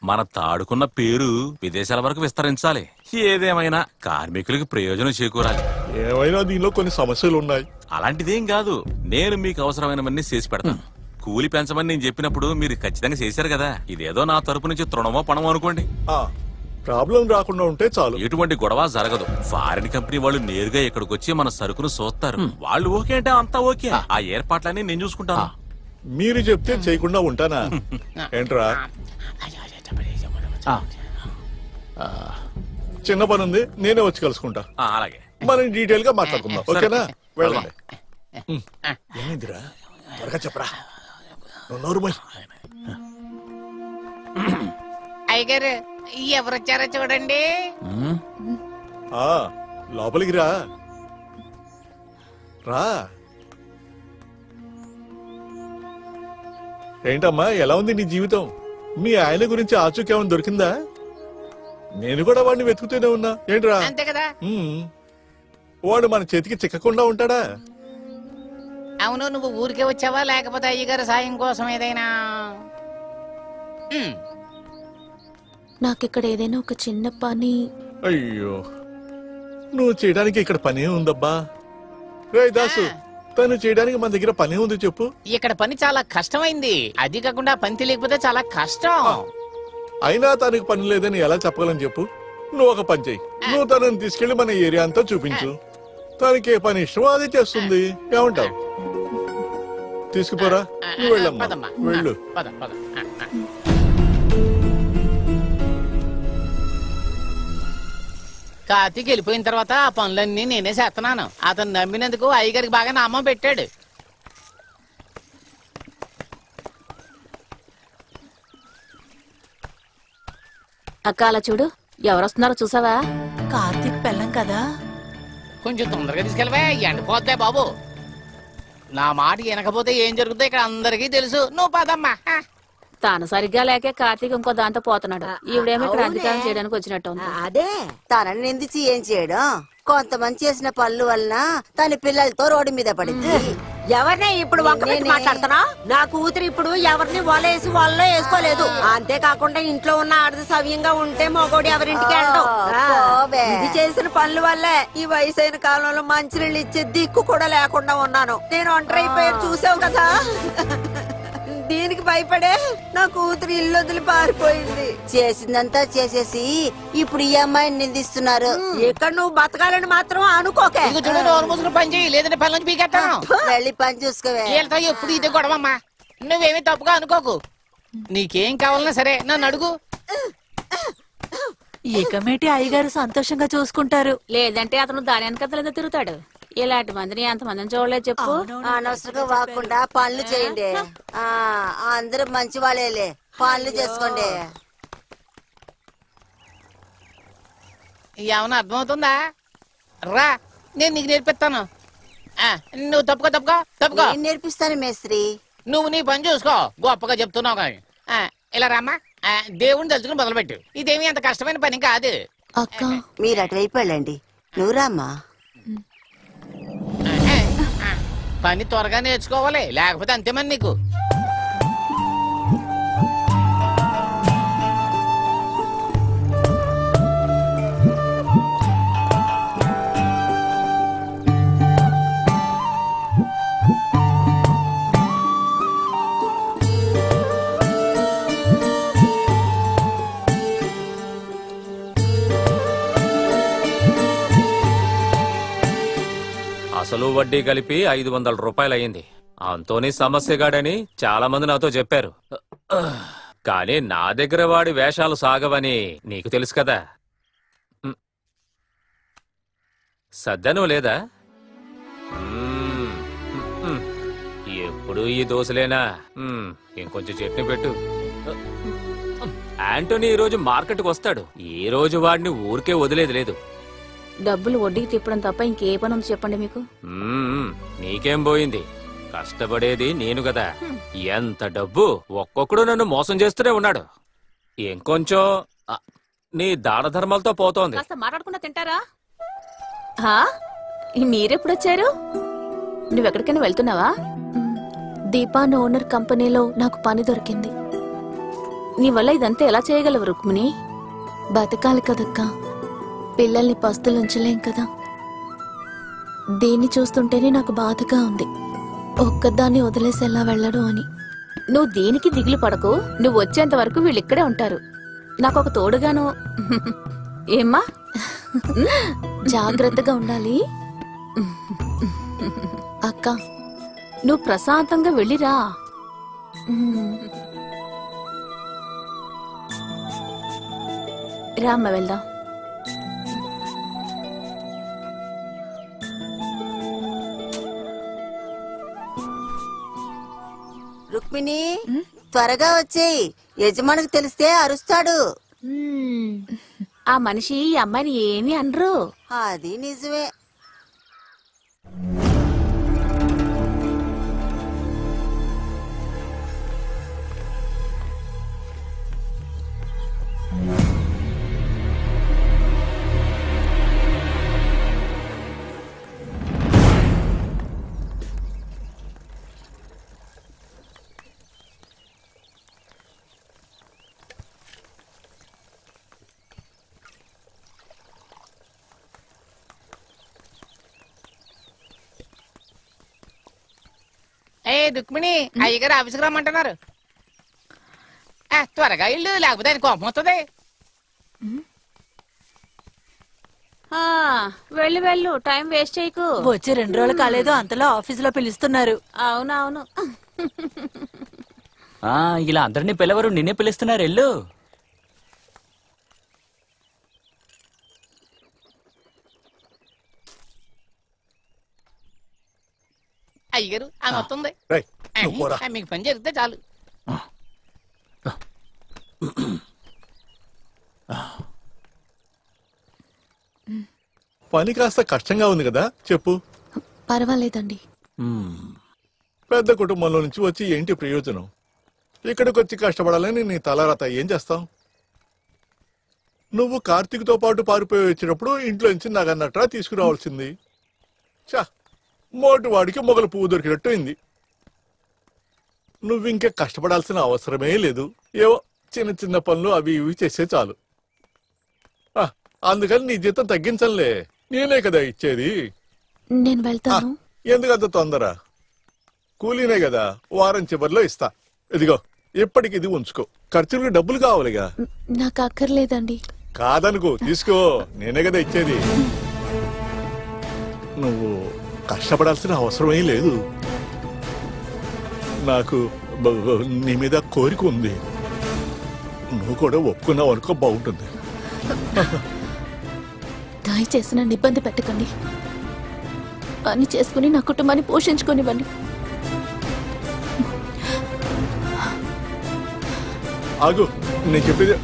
మన తాడుకున్న పేరు విదేశాల వరకు విస్తరించాలి. ఏదేమైనా కార్మికులకి ప్రయోజనం చేకూరాలి. ఏమైనా దీనిలో కొన్ని సమస్యలు ఉన్నాయి. అలాంటిదేం కాదు, నేను మీకు అవసరమైనవన్నీ చేసి పెడతాను. కూలి పెంచమని నేను చెప్పినప్పుడు మీరు ఖచ్చితంగా చేశారు కదా. ఇదేదో నా తరపు నుంచి తృణమో పణమో అనుకోండి. ప్రాబ్లం రాకుండా ఉంటే చాలు. ఎటువంటి గొడవ జరగదు. ఫారిన్ కంపెనీ వాళ్ళు నేరుగా ఇక్కడికి వచ్చి మన సరుకును చూస్తారు. వాళ్ళు ఓకే అంటే అంతా ఓకే. ఆ ఏర్పాట్లన్నీ నేను చూసుకుంటాను. మీరు చెప్తే చేయకుండా ఉంటానా ఏంట్రా? చిన్న పని ఉంది, నేనే వచ్చి కలుసుకుంటా. అలాగే, మనం డీటెయిల్ గా మాట్లాడుకుందాం. ఓకేనా? వెళ్ళండి. ఏమైందిరా? త్వరగా చెప్పరా. అయ్యగారు ఎవరొచ్చారో చూడండి. లోపలికి రా. రా. ఏంటమ్మా, ఎలా ఉంది నీ జీవితం? మీ ఆయన గురించి ఆచూకేమని దొరికిందా? నేను కూడా వాడిని వెతుకుతూనే ఉన్నా. ఏంట్రా? అంతే కదా. వాడు మన చేతికి చిక్కకుండా ఉంటాడా? అవును, నువ్వు ఊరికే వచ్చావా లేకపోతే అయ్యగారు సాయం కోసం ఏదైనా? నాకిక్కడ ఏదైనా ఒక చిన్న పని. అయ్యో, నువ్వు చేయడానికి ఇక్కడ పనే ఉందబ్బా. రే దాసు, తను చేయడానికి మన దగ్గర పనే ఉంది చెప్పు. ఇక్కడ పని చాలా కష్టమైంది. అది కాకుండా పని తెలియకపోతే చాలా కష్టం. అయినా తనకి పని లేదని ఎలా చెప్పగలను చెప్పు. నువ్వు ఒక పని చెయ్యి. నువ్వు తనని తీసుకెళ్లి మన ఏరియా అంతా చూపించు. తనకి ఏ పని ఇష్టమో అది చేస్తుంది. ఏమంటావు? తీసుకుపోరా. నువ్వు వెళ్ళమ్మా, వెళ్ళు. కార్తీక్ వెళ్ళిపోయిన తర్వాత ఆ పనులన్నీ నేనే చేస్తున్నాను. అతను నమ్మినందుకు అయ్యగారికి బాగా నామం పెట్టాడు. అక్క అలా చూడు, ఎవరొస్తున్నారో చూసావా? కార్తీక్ పెళ్ళం కదా. కొంచెం తొందరగా తీసుకెళ్ళవే, ఎండిపోద్దే బాబు. నా మాట వినకపోతే ఏం జరుగుతుందో ఇక్కడ అందరికీ తెలుసు. నువ్వు పదమ్మా. తాను సరిగ్గా లేకే కార్తీక్ ఇంకో దాంతో పోతున్నాడు. ఈవిడేమో ఇక్కడ అధికారం చేయడానికి వచ్చినట్టు ఉంది. అదే తనని నిందించి ఏం చేయడం? కొంతమంది చేసిన పనుల వలన తన పిల్లలతో రోడ్డు మీద పడింది. ఎవరిని ఇప్పుడు మాట్లాడుతున్నా? నా కూతురు ఇప్పుడు ఎవరిని వలేసి వాళ్ళలో వేసుకోలేదు. అంతేకాకుండా ఇంట్లో ఉన్న ఆడది సవ్యంగా ఉంటే మగోడు ఎవరింటికి వెళ్ళడం. ఇది చేసిన పనుల వల్లే ఈ వయసైన కాలంలో మంచినీళ్ళు ఇచ్చే దిక్కు కూడా లేకుండా ఉన్నాను. నేను ఒంటరి అయిపోయాను, చూసావు కదా. దీనికి భయపడే నా కూతురు ఇల్లు వదిలి పారిపోయింది. చేసిందంతా చేసేసి ఇప్పుడు ఈ అమ్మాయిని నిందిస్తున్నారు. ఇక్కడ నువ్వు బతకాలని మాత్రం అనుకోకే. పని చేయి, లేదంటే పని నుంచి పీకెత్తాను. వెళ్ళి పని చూసుకోవే. వీళ్ళతో ఎప్పుడు ఇదే గొడవమ్మా. నువ్వేమీ తప్పుగా అనుకోకు. నీకేం కావాలన్నా సరే నన్ను అడుగు. ఈ కమిటీ అయ్యగారు సంతోషంగా చూసుకుంటారు. లేదంటే అతను దాని వెనకతలేదో తిరుగుతాడు. ఇలాంటి మందిని ఎంతమందిని చూడలేదు చెప్పు. అనవసరంగా వాకుండా పనులు చేయండి. అందరూ మంచి వాళ్ళేలే, పనులు చేసుకోండి. ఏమన్నా అర్థమవుతుందా? రా, నేను నీకు నేర్పిస్తాను. నువ్వు తప్పుకో. నేర్పిస్తాను మేస్త్రి. నువ్వు నీ పని చూసుకో. గొప్పగా చెప్తున్నావు కానీ. ఇలా రామ్మా, దేవుడిని తలుచుకుని మొదలుపెట్టు. ఇదేమి అంత కష్టమైన పని కాదు. అక్క మీరు అటువైపు వెళ్ళండి, నువ్వు రామ్మా. పని త్వరగా నేర్చుకోవాలి, లేకపోతే అంతేమని నీకు. అసలు వడ్డీ కలిపి 500 రూపాయలు అయింది. అంతోని సమస్యగాడని చాలా మంది నాతో చెప్పారు. కానీ నా దగ్గర వాడి వేషాలు సాగవని నీకు తెలుసు కదా. సద్దను లేదా? ఎప్పుడు ఈ దోశలేనా? ఇంకొంచెం చట్నీ పెట్టు. యాంటోనీ ఈ రోజు మార్కెట్కి వస్తాడు. ఈ రోజు వాడిని ఊరికే వదిలేది లేదు. డబ్బులు వడ్డీకి తిప్పడం తప్ప ఇంకే పని ఉంది చెప్పండి మీకు. నీకేం పోయింది? కష్టపడేది నేను కదా. ఎంత డబ్బు! ఒక్కొక్కడు నన్ను మోసం చేస్తూనే ఉన్నాడు. ఇంకొంచెం నీ దాన ధర్మాలతో పోతోంది. కాస్త మాట్లాడకుండా తింటారా? మీరెప్పుడొచ్చారు? నువ్వెక్కడికైనా వెళ్తున్నావా? దీపాన్ ఓనర్ కంపెనీలో నాకు పని దొరికింది. నీ వల్ల ఇదంతా ఎలా చేయగలవు రుక్మిణి? బతకాలి కదక్కా, పిల్లల్ని పస్తులుంచలేం కదా. దీన్ని చూస్తుంటేనే నాకు బాధగా ఉంది, ఒక్కదాన్ని వదిలేసి ఎలా వెళ్ళడు అని. నువ్వు దేనికి దిగులు పడకు. నువ్వు వచ్చేంత వరకు వీళ్ళిక్కడే ఉంటారు. నాకొక తోడుగాను. ఏమ్మా? జాగ్రత్తగా ఉండాలి అక్క. నువ్వు ప్రశాంతంగా వెళ్ళిరా. రామ్మ వెళ్దాం. రుక్మిణి త్వరగా వచ్చేయి, యజమానికి తెలిస్తే అరుస్తాడు. ఆ మనిషి ఈ అమ్మాయిని ఏమీ అనరు. అది నిజమే. రుక్మిణి, అయ్యగారు ఆఫీస్కి రమ్మంటున్నారు. త్వరగా ఇల్లు, లేకపోతే ఆయన కోపం వస్తుంది. వెళ్ళు వెళ్ళు, టైం వేస్ట్ చేయకు. వచ్చి 2 రోజులు కాలేదు, అంతలో ఆఫీసులో పిలుస్తున్నారు. అవునవును. ఇలా అందరినీ పిలవరు, నిన్నే పిలుస్తున్నారు. ఎల్లు. అయ్యగారు ఆమె వస్తుంది. మీకు పని జరిగితే చాలు. పని కాస్త కష్టంగా ఉంది కదా, చెప్పు. పర్వాలేదండి. పెద్ద కుటుంబంలో నుంచి వచ్చి ఏంటి ప్రయోజనం? ఇక్కడికి వచ్చి కష్టపడాలని నీ తలరాత. ఏం చేస్తావు? నువ్వు కార్తీక్తో పాటు పారిపోయి వచ్చినప్పుడు ఇంట్లో నుంచి నగన్నట్రా తీసుకురావాల్సింది. చా, మోటు వాడికి మొగలు పువ్వు దొరికినట్టు అయింది. నువ్వింకే కష్టపడాల్సిన అవసరమే లేదు. ఏవో చిన్న చిన్న పనులు అవి ఇవి చేసే చాలు. అందుకని నీ జీతం తగ్గించలే, నేనే కదా ఇచ్చేది. నేను వెళ్తాను. ఎందుకంత తొందర? కూలీనే కదా, వారం చివరిలో ఇస్తా. ఇదిగో ఇప్పటికి ఇది ఉంచుకో, ఖర్చులకు డబ్బులు కావాలిగా. నాకు అక్కర్లేదండి. కాదనుకో, తీసుకో, నేనే కదా ఇచ్చేది. నువ్వు కష్టపడాల్సిన అవసరమే లేదు. నాకు నీ మీద కోరిక ఉంది, నువ్వు కూడా ఒప్పుకున్నావు అనుకో, బాగుంటుంది. దయచేసి నన్ను ఇబ్బంది పెట్టకండి. పని చేసుకుని నా కుటుంబాన్ని పోషించుకోనివ్వండి. ఆగు, నేను చెప్పేది.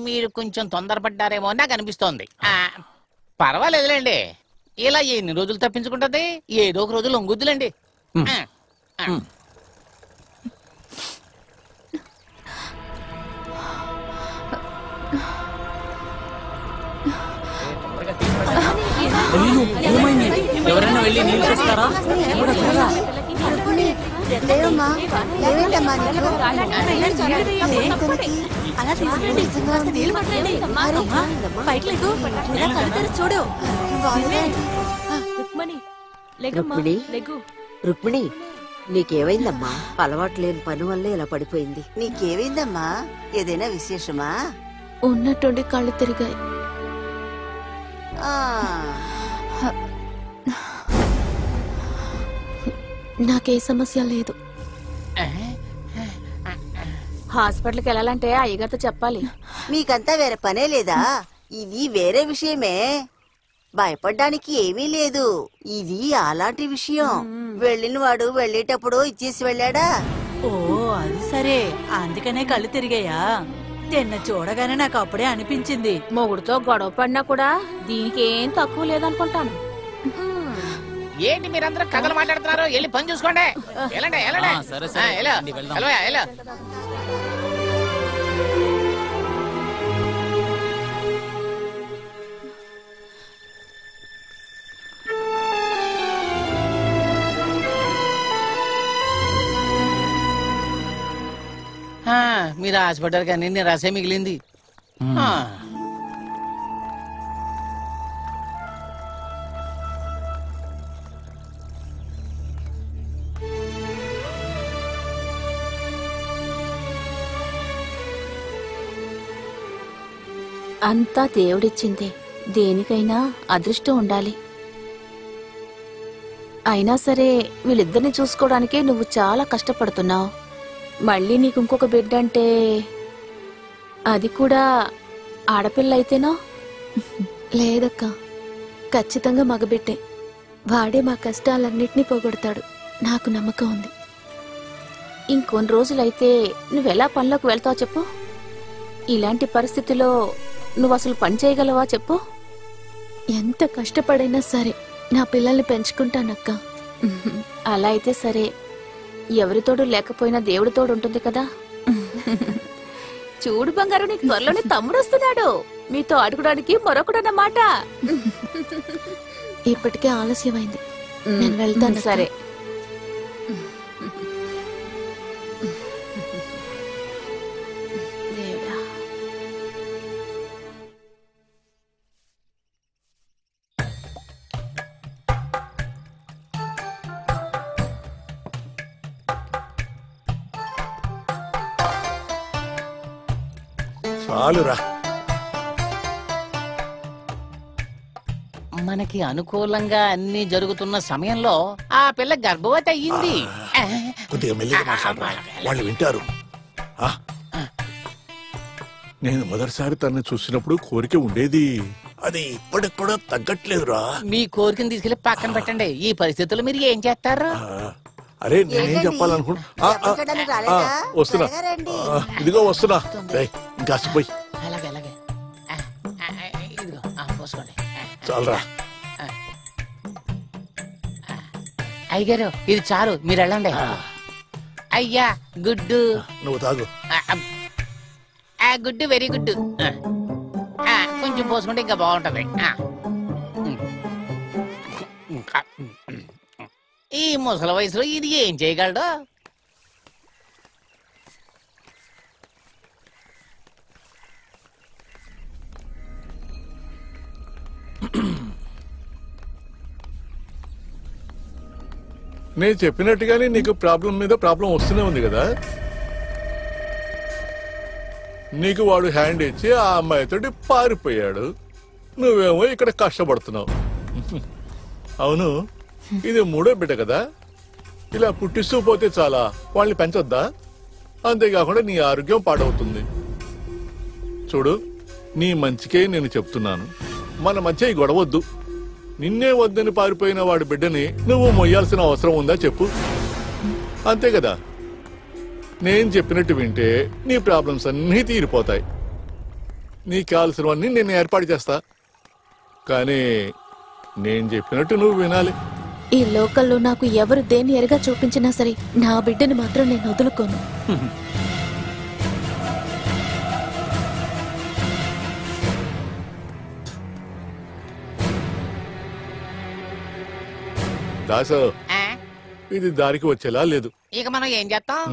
మీరు కొంచెం తొందరపడ్డారేమో నాకు అనిపిస్తోంది. పర్వాలేదులేండి, ఇలా ఎన్ని రోజులు తప్పించుకుంటది, ఏదో ఒక రోజు లొంగుద్దులేండి. ఎవరైనా వెళ్ళి నీళ్ళు తెస్తారా? రుక్మిణి, నీకేమైందమ్మా? అలవాటు లేని పని వల్లే ఇలా పడిపోయింది. నీకేమైందమ్మా? ఏదైనా విశేషమా? ఉన్నట్టుండి కళ్ళు తిరిగాయి. నాకే సమస్య లేదు. హాస్పిటల్కి వెళ్ళాలంటే అయ్యగారితో చెప్పాలి. మీకంతా వేరే పనే లేదా? ఇది వేరే విషయమే, భయపడ్డానికి ఏమీ లేదు. ఇది అలాంటి విషయం. వెళ్ళిన వాడు వెళ్ళేటప్పుడు ఇచ్చేసి వెళ్ళాడా? ఓ అది సరే, అందుకనే కళ్ళు తిరిగాయా? తిన్న చూడగానే నాకు అప్పుడే అనిపించింది. మొగుడుతో గొడవ పడినా కూడా దీనికి ఏం తక్కువ లేదనుకుంటాను. ఏంటి మీరందరూ కథలు మాట్లాడుతున్నారు? వెళ్ళి పని చూసుకోండి. వెళ్ళండి వెళ్ళండి. మీరు ఆశపడ్డారు కానీ నేను రసే మిగిలింది. అంతా దేవుడిచ్చిందే, దేనికైనా అదృష్టం ఉండాలి. అయినా సరే వీళ్ళిద్దరిని చూసుకోవడానికే నువ్వు చాలా కష్టపడుతున్నావు. మళ్ళీ నీకు ఇంకొక బిడ్డ అంటే, అది కూడా ఆడపిల్ల అయితేనా? లేదక్క, ఖచ్చితంగా మగబిడ్డే. వాడే మా కష్టాలన్నిటినీ పోగొడతాడు, నాకు నమ్మకం ఉంది. ఇంకొన్ని రోజులైతే నువ్వెలా పనిలోకి వెళ్తావు చెప్పు? ఇలాంటి పరిస్థితిలో నువ్వు అసలు పని చేయగలవా చెప్పు? ఎంత కష్టపడైనా సరే నా పిల్లల్ని పెంచుకుంటానక్క. అలా అయితే సరే, ఎవరితోడు లేకపోయినా దేవుడి తోడు ఉంటుంది కదా. చూడు బంగారు, నీకు త్వరలోనే తమ్ముడు వస్తున్నాడు, మీతో ఆడుకోవడానికి మరొకడన్నమాట. ఇప్పటికే ఆలస్యమైంది, నేను వెళ్తాను. సరే. చాలురా. మనకి అనుకూలంగా అన్ని జరుగుతున్న సమయంలో ఆ పిల్ల గర్భవతి అయ్యింది. కొద్దిగా మెల్లిగా మాట్లాడరా, వాళ్ళు వింటారు. నేను మొదటిసారి తనని చూసినప్పుడు కోరిక ఉండేది, అది ఇప్పటికి కూడా తగ్గట్లేదురా. మీ కోరికను తీసుకెళ్లి పక్కన పెట్టండి. ఈ పరిస్థితుల్లో మీరు ఏం చేస్తారు? అరే నేనేం చెప్పాలనుకుంటా, వస్తున్నా, ఇదిగో వస్తున్నా. ఇంకా పోయి అలాగే అలాగే, ఇదిగో పోసుకోండి. చాలరా అయ్యగారు, ఇది చాలు, మీరు వెళ్ళండి. అయ్యా గుడ్డు, నువ్వు తాగు. గుడ్డు వెరీ గుడ్. కొంచెం పోసుకుంటే ఇంకా బాగుంటది. ఈ ముసలి వయసులో ఇది ఏం చేయగలడు? నేను చెప్పినట్టుగానే నీకు ప్రాబ్లం మీద ప్రాబ్లం వస్తూనే ఉంది కదా. నీకు వాడు హ్యాండ్ ఇచ్చి ఆ అమ్మాయితోటి పారిపోయాడు, నువ్వేమో ఇక్కడ కష్టపడుతున్నావు. అవును, ఇది 3వ బిడ్డ కదా, ఇలా పుట్టిస్తూ పోతే చాలా వాళ్ళని పెంచొద్దా? అంతేకాకుండా నీ ఆరోగ్యం పాడవుతుంది. చూడు, నీ మంచికే నేను చెప్తున్నాను, మన మధ్య ఈ గొడవద్దు. నిన్నే వద్దని పారిపోయిన వాడి బిడ్డని నువ్వు మొయ్యాల్సిన అవసరం ఉందా చెప్పు? అంతే కదా. నేను చెప్పినట్టు వింటే నీ ప్రాబ్లమ్స్ అన్నీ తీరిపోతాయి. నీకు కావాల్సినవన్నీ నేను ఏర్పాటు చేస్తా, కానీ నేను చెప్పినట్టు నువ్వు వినాలి. ఈ లోకల్లో నాకు ఎవరు దేని ఎరగా చూపించినా సరే నా బిడ్డని మాత్రం నేను వదులుకోను. దాసు, ఇది దారికి వచ్చేలా లేదు. ఇక మనం ఏం చేస్తాం?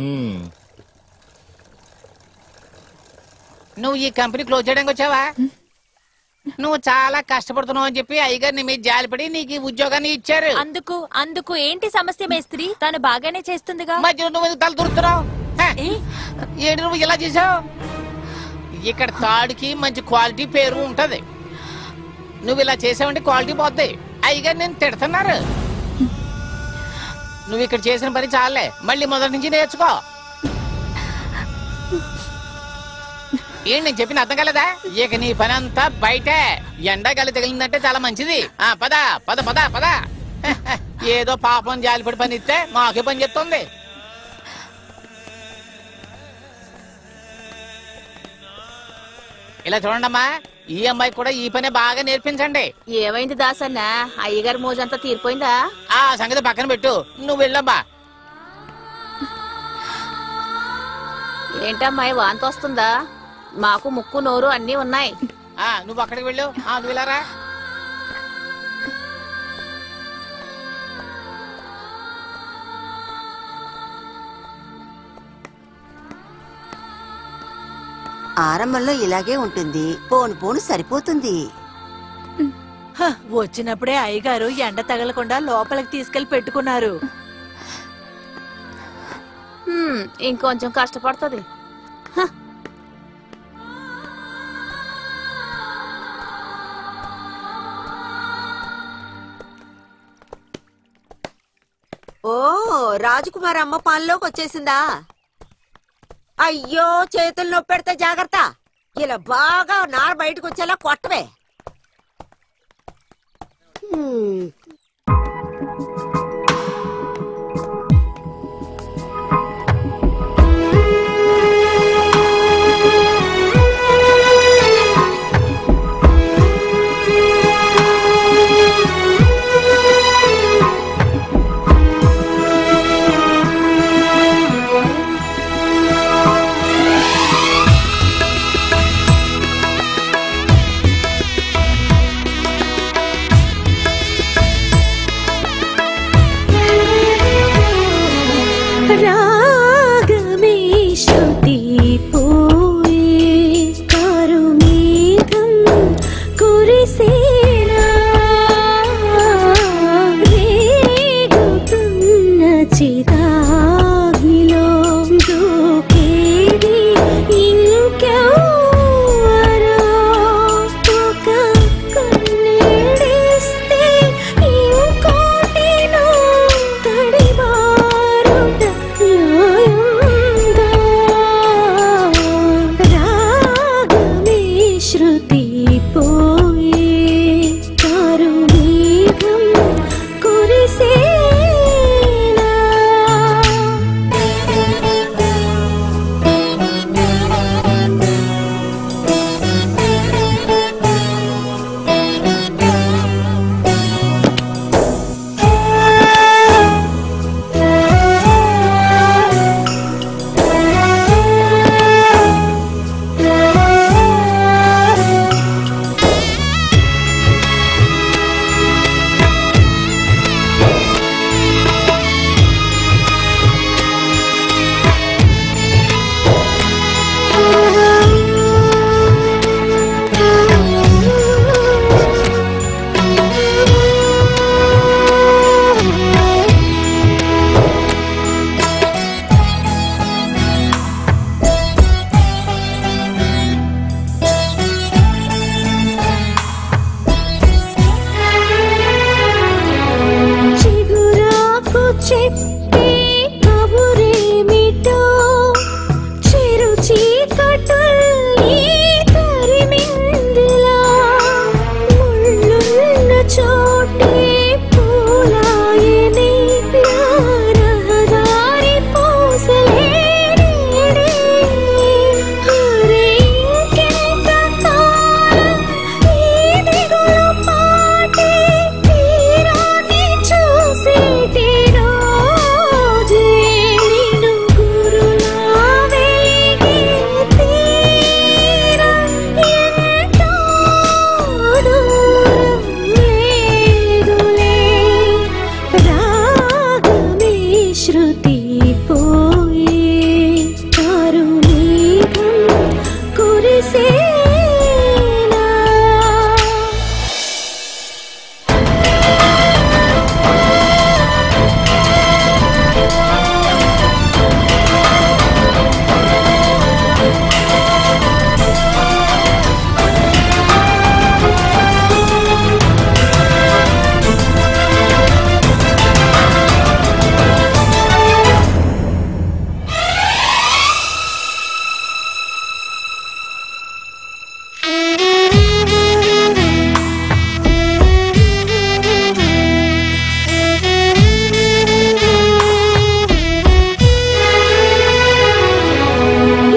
నువ్వు ఈ కంపెనీ క్లోజ్ చేయడానికి వచ్చావా? నువ్వు చాలా కష్టపడుతున్నావు అని చెప్పి అయ్యగారు నీ మీద జాలిపడి నీకు ఈ ఉద్యోగాన్ని ఇచ్చారు. అందుకు ఏంటి సమస్య మేస్త్రి? తను బాగానే చేస్తుందిగా. మధ్యలో నువ్వు తల దూరుతున్నావు. ఏంటి నువ్వు ఇలా చేసావు? ఇక్కడ తాడుకి మంచి క్వాలిటీ పేరు ఉంటది. నువ్వు ఇలా చేసావంటే క్వాలిటీ పోద్ది. అయ్యగారు నేను తిడుతున్నారు. నువ్వు ఇక్కడ చేసిన పని చాలే, మళ్ళీ మొదటి నుంచి నేర్చుకో. ఏంటి నేను చెప్పిన అర్థం కలదా? ఇక నీ పని అంతా బయటే. ఎండాగాలి తగిలిందంటే చాలా మంచిది. పద పద పద పద. ఏదో పాపం జాలిపడి పని ఇస్తే మాకే పని చెప్తుంది. ఇలా చూడండమ్మా, ఈ అమ్మాయి కూడా ఈ పని బాగా నేర్పించండి. ఏమైంది దాసన్న? అయ్యగారి మోజంతా తీరిపోయిందా? ఆ సంగతి పక్కన పెట్టు, నువ్వు వెళ్ళమ్మా. ఏంటమ్మాయి వాంతి వస్తుందా? మాకు ముక్కు నోరు అన్నీ ఉన్నాయి. నువ్వు అక్కడికి వెళ్ళు. నువ్వు వెళ్ళారా? ఆరంభంలో ఇలాగే ఉంటుంది, పోను పోను సరిపోతుంది. వచ్చినప్పుడే అయ్యగారు ఎండ తగలకుండా లోపలికి తీసుకెళ్లి పెట్టుకున్నారు. ఇంకొంచెం కష్టపడుతుంది. ఓ, రాజకుమారి అమ్మ పనిలోకి వచ్చేసిందా? అయ్యో, చేతులు నొప్పి పెడితే జాగ్రత్త. ఇలా బాగా నార బయటకు వచ్చేలా కొట్టవే. చెప్పే కబురేమిటో చెరు చీకటుల్ని తరిమిందిలా ముళ్ళున్న చోటే పూలాయనే రహదారి పూసలేనే హరే ఇంకెంత కాలం ఈ దిగులు పాటే తీరాన్ని చూసేటి రోజే నిన్ను గురులా వెలిగే తీరం ఎంతో దూరం లేదులే రాగమే శృతి పోయే కరుణీగం కురిసేనా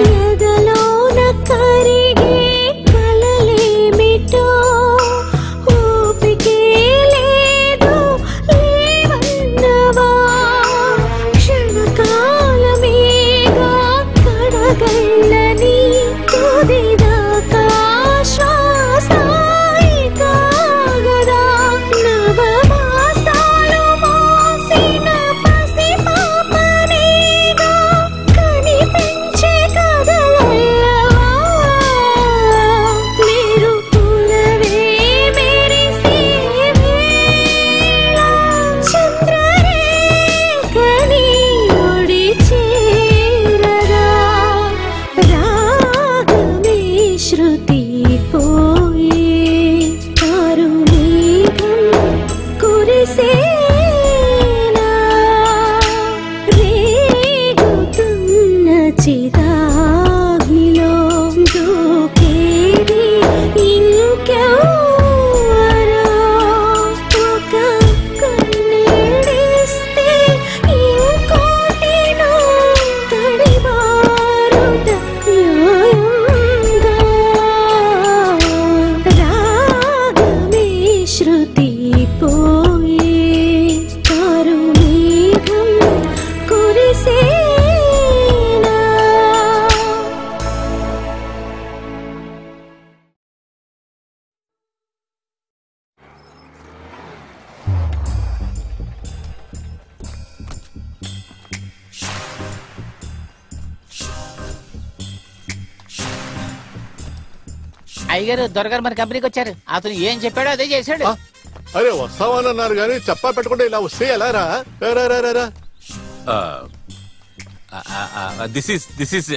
ఎదలోన కరిగే కలలేమిటో ఊపికే లేదు లేవన్నవా క్షణకాలమేగా కడగళ్ళని తుదిదాకా శ్వాసాయి కాగదా నవమాసాలు మోసిన పసిపాపనేగా కనిపించే కదలల్లవా మెరుపులవే మెరిసే వేళ చంద్రరేఖని ఒడి చేరగా రాగమే శృతి పోయే కరుణీగం కురిసేనా రేగుతున్న చిదాగ్నిలో దూకేది ఇంకెవరో ఒక కన్నీడిస్తే ఇంకోటినో తడిబారుట న్యాయంగా రాగమే శృతి పోయే కరుణీగం కురిసేనా అయ్యగారు దొరగారు మన కంపెనీకి వచ్చారు. అతను ఏం చెప్పాడో అదే చేశాడు. అరే వస్తామన్నారు కానీ చెప్పా పెట్టకుండా ఇలా వస్తే ఎలా రా రా రా రా this is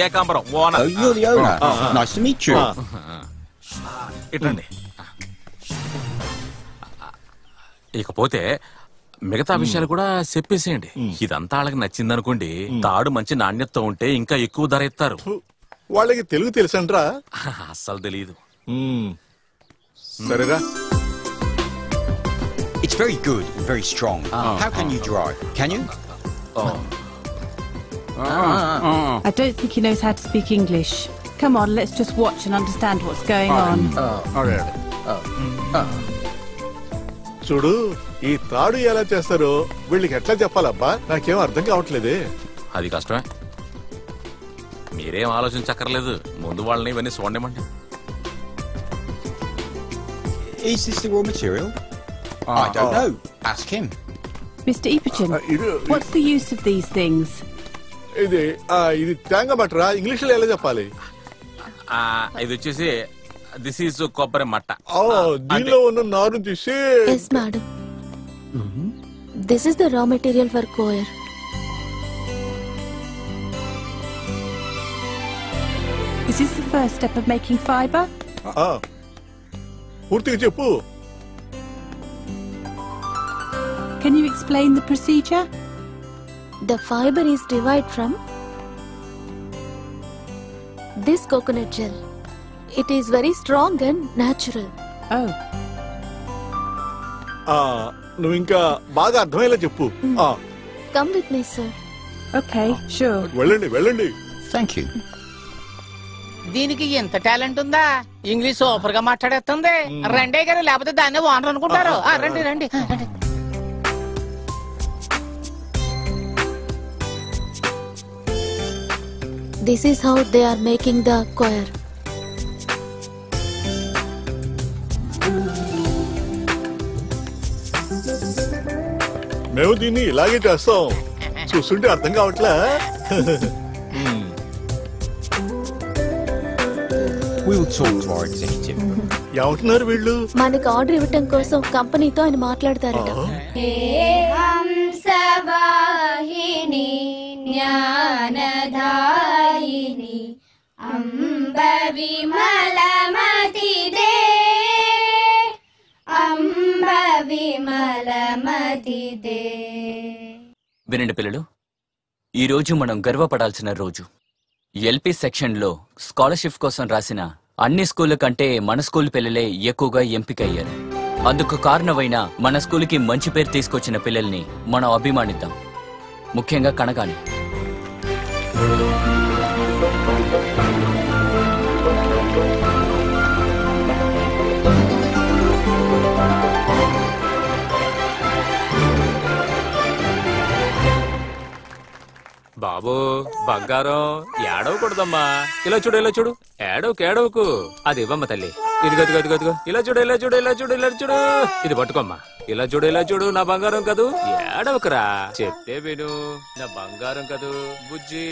Ekambaram owner. Oh, you're the owner. Nice to meet you. ఇట్లండి. ఇకపోతే మిగతా విషయాలు కూడా చెప్పేసేయండి. ఇదంతా వాళ్ళకి నచ్చింది అనుకోండి, తాడు మంచి నాణ్యతతో ఉంటే ఇంకా ఎక్కువ ధర ఇస్తారు. వాళ్ళకి తెలుగు తెలుసంట్రా? అస్సలు తెలియదు. సరేరా. It's very good, very strong. How can you drive? Can you? I don't think he knows how to speak English. Come on, let's just watch and understand what's going on. చూడు, ఈ తాడు ఎలా చేస్తారో వీళ్ళకి ఎట్లా చెప్పాలబ్బా? నాకేం అర్థం కావట్లేదే. అది కష్టమే. మీరేం ఆలోచించక్కర్లేదు, ముందు వాళ్ళని ఇవన్నీ చూడమండి. Is this the raw material? I don't know. Ask him. Mr. Ipachin, what's the use of these things? ఇది తేంగ బట్టరా? ఇంగ్లీష్ లో ఎలా చెప్పాలి? ఇది వచ్చేసి దిస్ ఈజ్ కొబ్బరి మట్ట. దీనిలో ఉన్న నారు తీసి. Yes madam, this is the raw material for coir. Is this the first step of making fiber? పూర్తిగా చెప్పు. Can you explain the procedure? The fiber is derived from this coconut gel. It is very strong and natural. Oh. నువ్వు ఇంకా బాగా అర్థమయ్యేలా చెప్పు. Come with me, sir. Okay, sure. వెళ్ళండి వెళ్ళండి. Thank you. దీనికి ఎంత టాలెంట్ ఉందా? ఇంగ్లీష్ సూపర్ గా మాట్లాడేస్తుంది. రండే గారు, లేకపోతే దాన్ని ఓనర్ అనుకుంటారు. రండి రండి. This is how they are making the coir. మేము దీన్ని ఇలాగే చేస్తాం. చూస్తుంటే అర్థం కావట్లే. We will talk to our executive. ఏమంటున్నారు వీళ్ళు? మనకు ఆర్డర్ ఇవ్వటం కోసం కంపెనీతో ఆయన మాట్లాడతారట. హంసవాహిని జ్ఞానదాయిని అంబ విమలమతిదే అంబ విమలమతిదే. వినండి పిల్లలు, ఈ రోజు మనం గర్వపడాల్సిన రోజు. ఎల్పీ సెక్షన్లో స్కాలర్షిప్ కోసం రాసిన అన్ని స్కూళ్ళ కంటే మన స్కూల్ పిల్లలే ఎక్కువగా ఎంపికయ్యారు. అందుకు కారణమైన మన స్కూల్కి మంచి పేరు తీసుకొచ్చిన పిల్లల్ని మనం అభిమానిద్దాం, ముఖ్యంగా కనకాని. బాబు బంగారం, ఏడవకూడదమ్మా. ఇలా చూడు ఇలా చూడు, ఏడవకు. అది ఇవ్వమ్మ తల్లి. ఇదిగో ఇదిగో ఇదిగో ఇదిగో, ఇలా చూడు ఇలా చూడు ఇలా చూడు ఇలా చూడు. ఇది పట్టుకోమ్మా. ఇలా చూడు ఇలా చూడు, నా బంగారం కదూ, ఏడవకురా. చెప్తే విను, నా బంగారం కదూ బుజ్జి,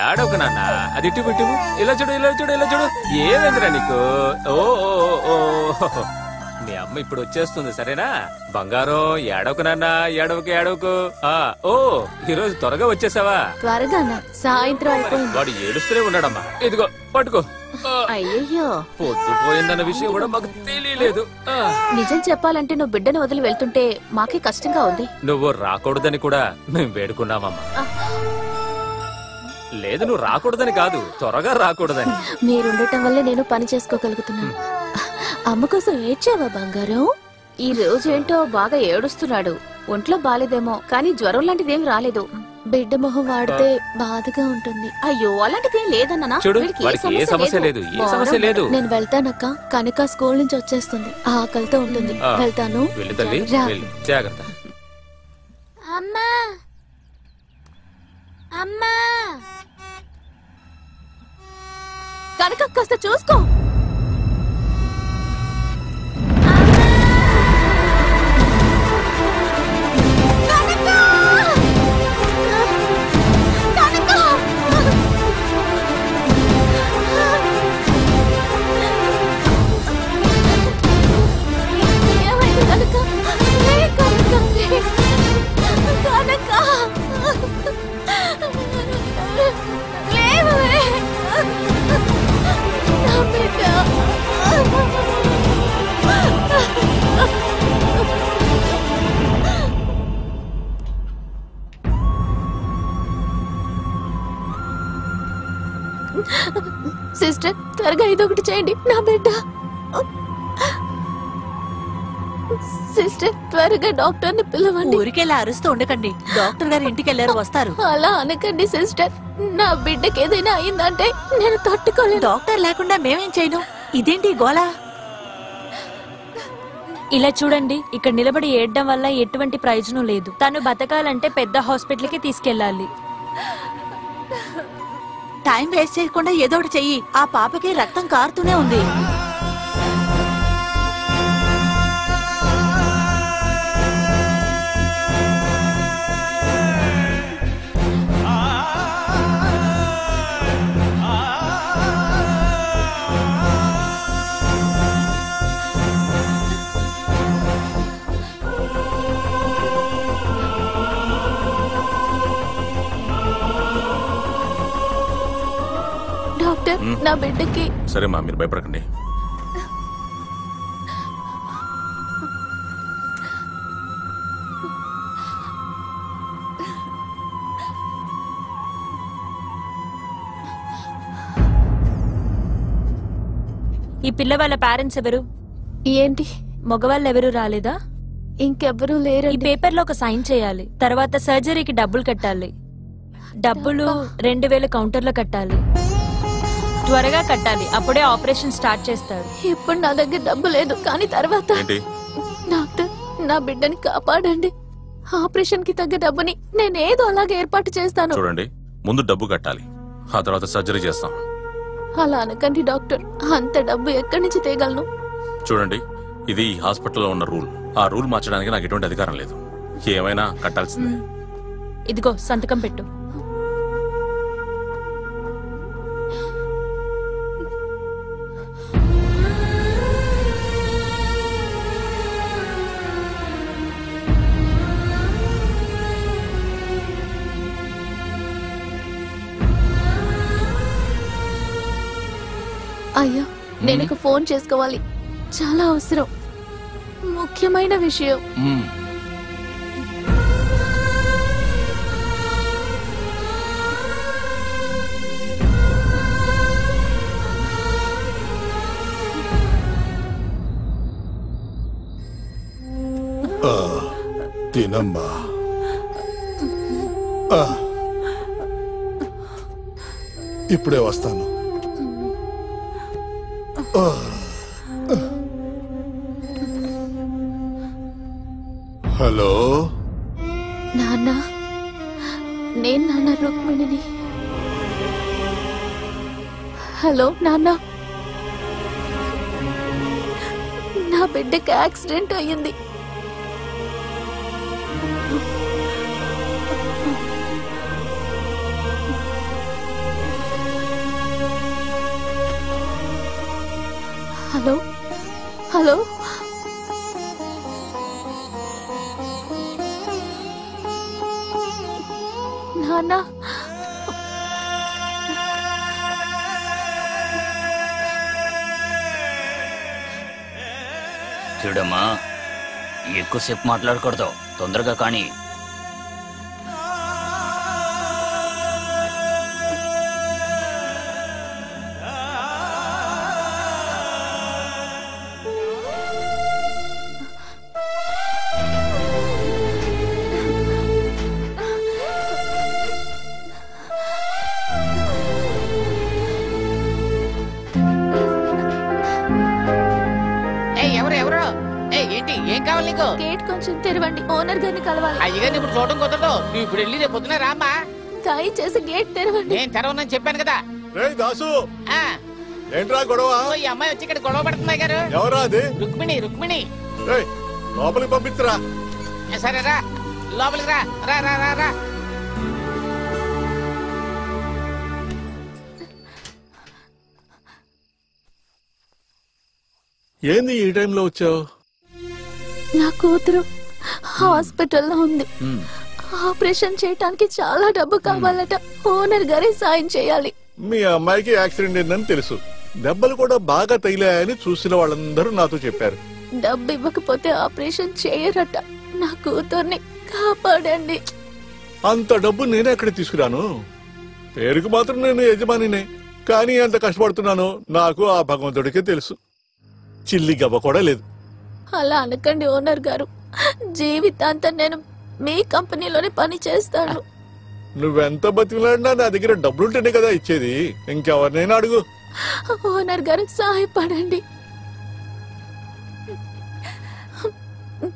ఏడవకు నాన్న. అది ఇటు ఇటు, ఇలా చూడు ఇలా చూడు ఇలా చూడు. ఏమైందిరా నీకు? ఓ ఓ మీ అమ్మ ఇప్పుడు వచ్చేస్తుంది, సరేనా? బంగారం, ఏడవకు నాన్న, ఏడవకు. ఓ ఈరోజు త్వరగా వచ్చేసావా? త్వరగా సాయంత్రం అయిపోయింది. వాడు ఏడుస్తూనే ఉన్నాడమ్మా. ఇదిగో పట్టుకో. అయ్యయ్యో, పొద్దుపోయిందన్న విషయం కూడా మాకు తెలియలేదు. నిజం చెప్పాలంటే నువ్వు బిడ్డను వదిలి వెళ్తుంటే మాకే కష్టంగా ఉంది. నువ్వు రాకూడదని కూడా మేము వేడుకున్నామమ్మా. లేదు, నువ్వు రాకూడదని కాదు, త్వరగా రాకూడదని. మీరుండటం వల్లే నేను పని చేసుకోగలుగుతున్నాను. అమ్మ కోసం ఏడ్చావా బంగారం? ఈ రోజు ఏంటో బాగా ఏడుస్తున్నాడు. ఒంట్లో బాలేదేమో, కానీ జ్వరం లాంటిదేం రాలేదు. బిడ్డ మొహం వాడితే బాధగా ఉంటుంది. అయ్యో, అలాంటిదేం లేదన్నా. చూడు, వాడికి ఏ సమస్య లేదు, ఏ సమస్య లేదు. నేను వెళ్తానక్క. కనక స్కూల్ నుంచి వచ్చేస్తుంది, ఆకలితో ఉంటుంది. వెళ్తాను. వెళ్ళు తల్లి, వెళ్ళు, జాగ్రత్త. అమ్మా అమ్మా, కనక కాస్త చూసుకో. సిస్టర్, త్వరగా ఇదొకటి చేయండి, నా బిడ్డ. సిస్టర్, త్వరగా డాక్టర్ ని పిలవండి. ఊరికెళ్ళి అరుస్తూ ఉండకండి, డాక్టర్ గారు ఇంటికి వెళ్ళారు, వస్తారు. అలా అనకండి సిస్టర్, నా బిడ్డకి ఏదైనా అయిందంటే నేను తట్టుకోలేను. డాక్టర్ లేకుండా మేమేం చేయను. ఇదేంటి గోలా? ఇలా చూడండి, ఇక్కడ నిలబడి ఏడ్డం వల్ల ఎటువంటి ప్రయోజనం లేదు. తను బతకాలంటే పెద్ద హాస్పిటల్ కి తీసుకెళ్ళాలి. టైం వేస్ట్ చేయకుండా ఏదో ఒకటి చెయ్యి. ఆ పాపకి రక్తం కారుతూనే ఉంది. డాక్టర్, నా బిడ్డకి. సరే మా, మీరు భయపడకండి. ఈ పిల్ల వాళ్ళ పేరెంట్స్ ఎవరు? ఏంటి మగవాళ్ళు ఎవరు రాలేదా? ఇంకెవ్వరూ లేరు. ఈ పేపర్ లో ఒక సైన్ చేయాలి. తర్వాత సర్జరీకి డబ్బులు కట్టాలి. డబ్బులు 2000 కౌంటర్లో కట్టాలి. త్వరగా కట్టాలి, అప్పుడే ఆపరేషన్ స్టార్ట్ చేస్తారు. ఇప్పుడు నా దగ్గర డబ్బు లేదు, కానీ తర్వాత డాక్టర్ నా బిడ్డని కాపాడండి. ఆపరేషన్ కి తగ్గ డబ్బుని నేనేదో అలాగే ఏర్పాటు చేస్తాను. చూడండి, ముందు డబ్బు కట్టాలి, ఆ తర్వాత సర్జరీ చేస్తాం. అలా అనకండి డాక్టర్, అంత డబ్బు ఎక్కడి నుంచి తేగలను? చూడండి, ఇది ఈ హాస్పిటల్లో ఉన్న రూల్. ఆ రూల్ మార్చడానికి నాకు ఎటువంటి అధికారం లేదు. ఏమైనా కట్టాల్సిందే. ఇదిగో సంతకం పెట్టు. అయ్యా, నేను ఒక ఫోన్ చేసుకోవాలి, చాలా అవసరం, ముఖ్యమైన విషయం. తినమ్మా. ఇప్పుడే వస్తాను. హలో నాన్న, నేను నాన్న రుక్మిణిని. హలో నాన్న, నా బిడ్డకి యాక్సిడెంట్ అయ్యింది. హలో హలో నాన్న, చూడమ్మా, ఎక్కువసేపు మాట్లాడకూడదు, తొందరగా కానీ. ఏం కావాలి నీకు? గేట్ కొంచెం తెరవండి, ఓనర్ గారిని కలవాలి. అయ్యగారిని ఇప్పుడు చూడడం కుదరదు. నువ్వు ఇప్పుడు వెళ్ళి రేపు పొద్దున రామ్మా. దయచేసి గేట్ తెరవండి. నేను తెరవనని చెప్పాను కదా. దాసు, ఏంట్రా గొడవ? ఈ అమ్మాయి వచ్చి ఇక్కడ గొడవ పడుతుంది గారు. ఎవరా అది? రుక్మిణి. రుక్మిణి లోపలికి పంపించరా. సరే రా, లోపలికి రా. రా రా రా రా. ఏంది ఈ టైంలో వచ్చావు? నా కూతురు హాస్పిటల్లో ఉంది. ఆపరేషన్ చేయటానికి చాలా డబ్బు కావాలట. ఓనర్ గారే సాయం చేయాలి. మీ అమ్మాయికి యాక్సిడెంట్ అయిందని తెలుసు. దెబ్బలు కూడా బాగా తగిలాయని చూసిన వాళ్ళందరూ నాతో చెప్పారు. డబ్బు ఇవ్వకపోతే ఆపరేషన్ చేయరట. నా కూతుర్ని కాపాడండి. అంత డబ్బు నేనే ఎక్కడ తీసుకురాను? పేరుకు మాత్రం నేను యజమానినే, కానీ ఎంత కష్టపడుతున్నానో నాకు ఆ భగవంతుడికే తెలుసు. చిల్లి గవ్వ కూడా లేదు. అలా అనకండి ఓనర్ గారు, జీవితాంతం నేను మీ కంపెనీలోనే పని చేస్తాను. నువ్వెంత బతికిలాడినా నా దగ్గర డబ్బులుంటేనే కదా ఇచ్చేది. ఇంకెవరినైనా అడుగు. ఓనర్ గారు సహాయపడండి.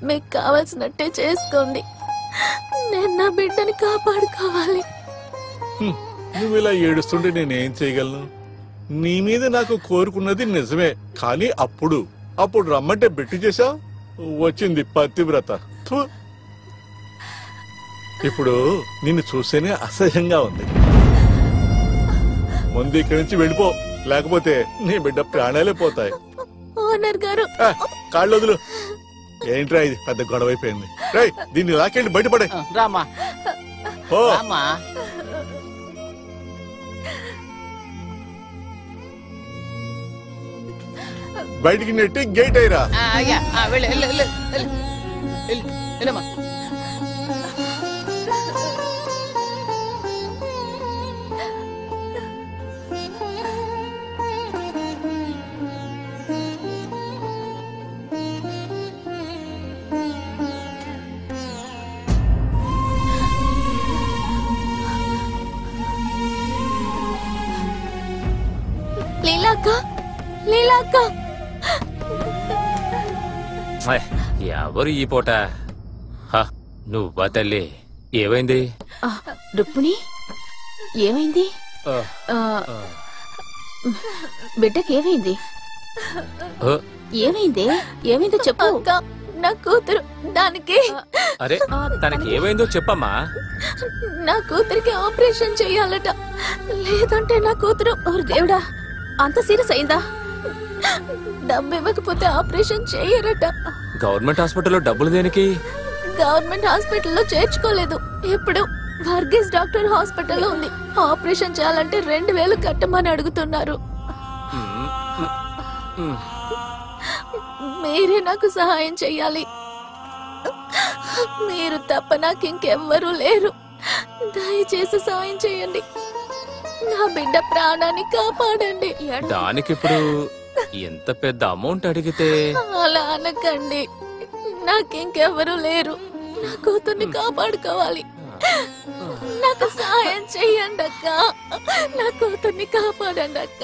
మీకు కావాల్సినట్టే చేసుకోండి. నేను నా బిడ్డని కాపాడుకోవాలి. నువ్వు ఇలా ఏడుస్తుంటే నేనేం చేయగలను? నీ మీద నాకు కోరుకున్నది నిజమే, కానీ అప్పుడు రమ్మంటే బెట్టు చేశా, వచ్చింది పతివ్రత. ఇప్పుడు నిన్ను చూస్తేనే అసహ్యంగా ఉంది. ముందు ఇక్కడి నుంచి వెళ్ళిపో, లేకపోతే నీ బిడ్డ ప్రాణాలే పోతాయి. ఓనర్ గారు కాళ్ళు వదులు. ఏంట్రా ఇది పెద్ద గొడవ అయిపోయింది. దీన్ని లాకెళ్ళి బయటపడే. రామా ఓ రామా. బయటికి నెట్టి గేట్ అయ్యరా. అయ్యా వెళ్ళు వెళ్ళు వెళ్ళు వెళ్ళు వెళ్ళమ్మా. లీలాక్క, లీలాక్క. ఎవరు ఈ పూట? నువ్వా తల్లి? ఏమైంది? రుక్మిణి, ఏమైంది? బిడ్డకి ఏమైంది? ఏమైంది? ఏమైందో చెప్పు. నా కూతురు, దానికి అరే తనకి ఏమైందో చెప్పమ్మా. నా కూతురికి ఆపరేషన్ చెయ్యాలట, లేదంటే నా కూతురు. దేవుడా, అంత సీరియస్ అయిందా? డబ్బు ఇవ్వకపోతే ఆపరేషన్ చెయ్యరట. గవర్నమెంట్ హాస్పిటల్లో డబ్బులు దేనికి? గవర్నమెంట్ హాస్పిటల్లో చేర్చుకోలేదు. ఇప్పుడు వర్గీస్ డాక్టర్ హాస్పిటల్లో ఉంది. ఆపరేషన్ చేయాలంటే 2000 కట్టమని అడుగుతున్నారు. మీరే నాకు సహాయం చెయ్యాలి. మీరు తప్ప నాకు ఇంకెవ్వరూ లేరు. దయచేసి సహాయం చేయండి. నా బిడ్డ ప్రాణాన్ని కాపాడండి. దానికిప్పుడు ఎంత పెద్ద అమౌంట్ అడిగితే? అలా అనకండి. నాకింకెవ్వరూ లేరు. నా కూతుర్ని కాపాడుకోవాలి. నాకు సహాయం చెయ్యండి అక్క. నా కూతుర్ని కాపాడండి అక్క.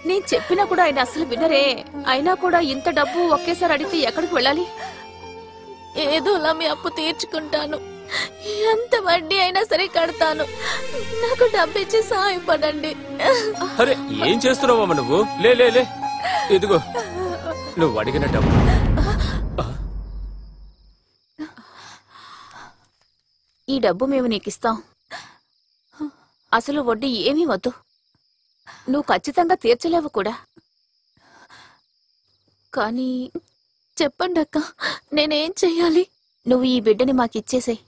నేను చెప్పినా కూడా ఆయన అసలు వినరే. అయినా కూడా ఇంత డబ్బు ఒకేసారి అడిగితే ఎక్కడికి వెళ్ళాలి? ఏదోలా మీ అప్పు తీర్చుకుంటాను. ఎంత వడ్డీ అయినా సరే కడతాను. నాకు డబ్బు ఇచ్చి సహాయపడండి. అరే ఏం చేస్తున్నావమ్మా నువ్వు? లే లే లే, ఇదిగో నువ్వు అడిగిన డబ్బు. ఈ డబ్బు మేము నీకిస్తాం. అసలు వడ్డీ ఏమీ వద్దు. నువ్వు ఖచ్చితంగా తీర్చలేవు కూడా. కానీ చెప్పండి అక్క, నేనేం చెయ్యాలి? నువ్వు ఈ బిడ్డని మాకిచ్చేసేయ్.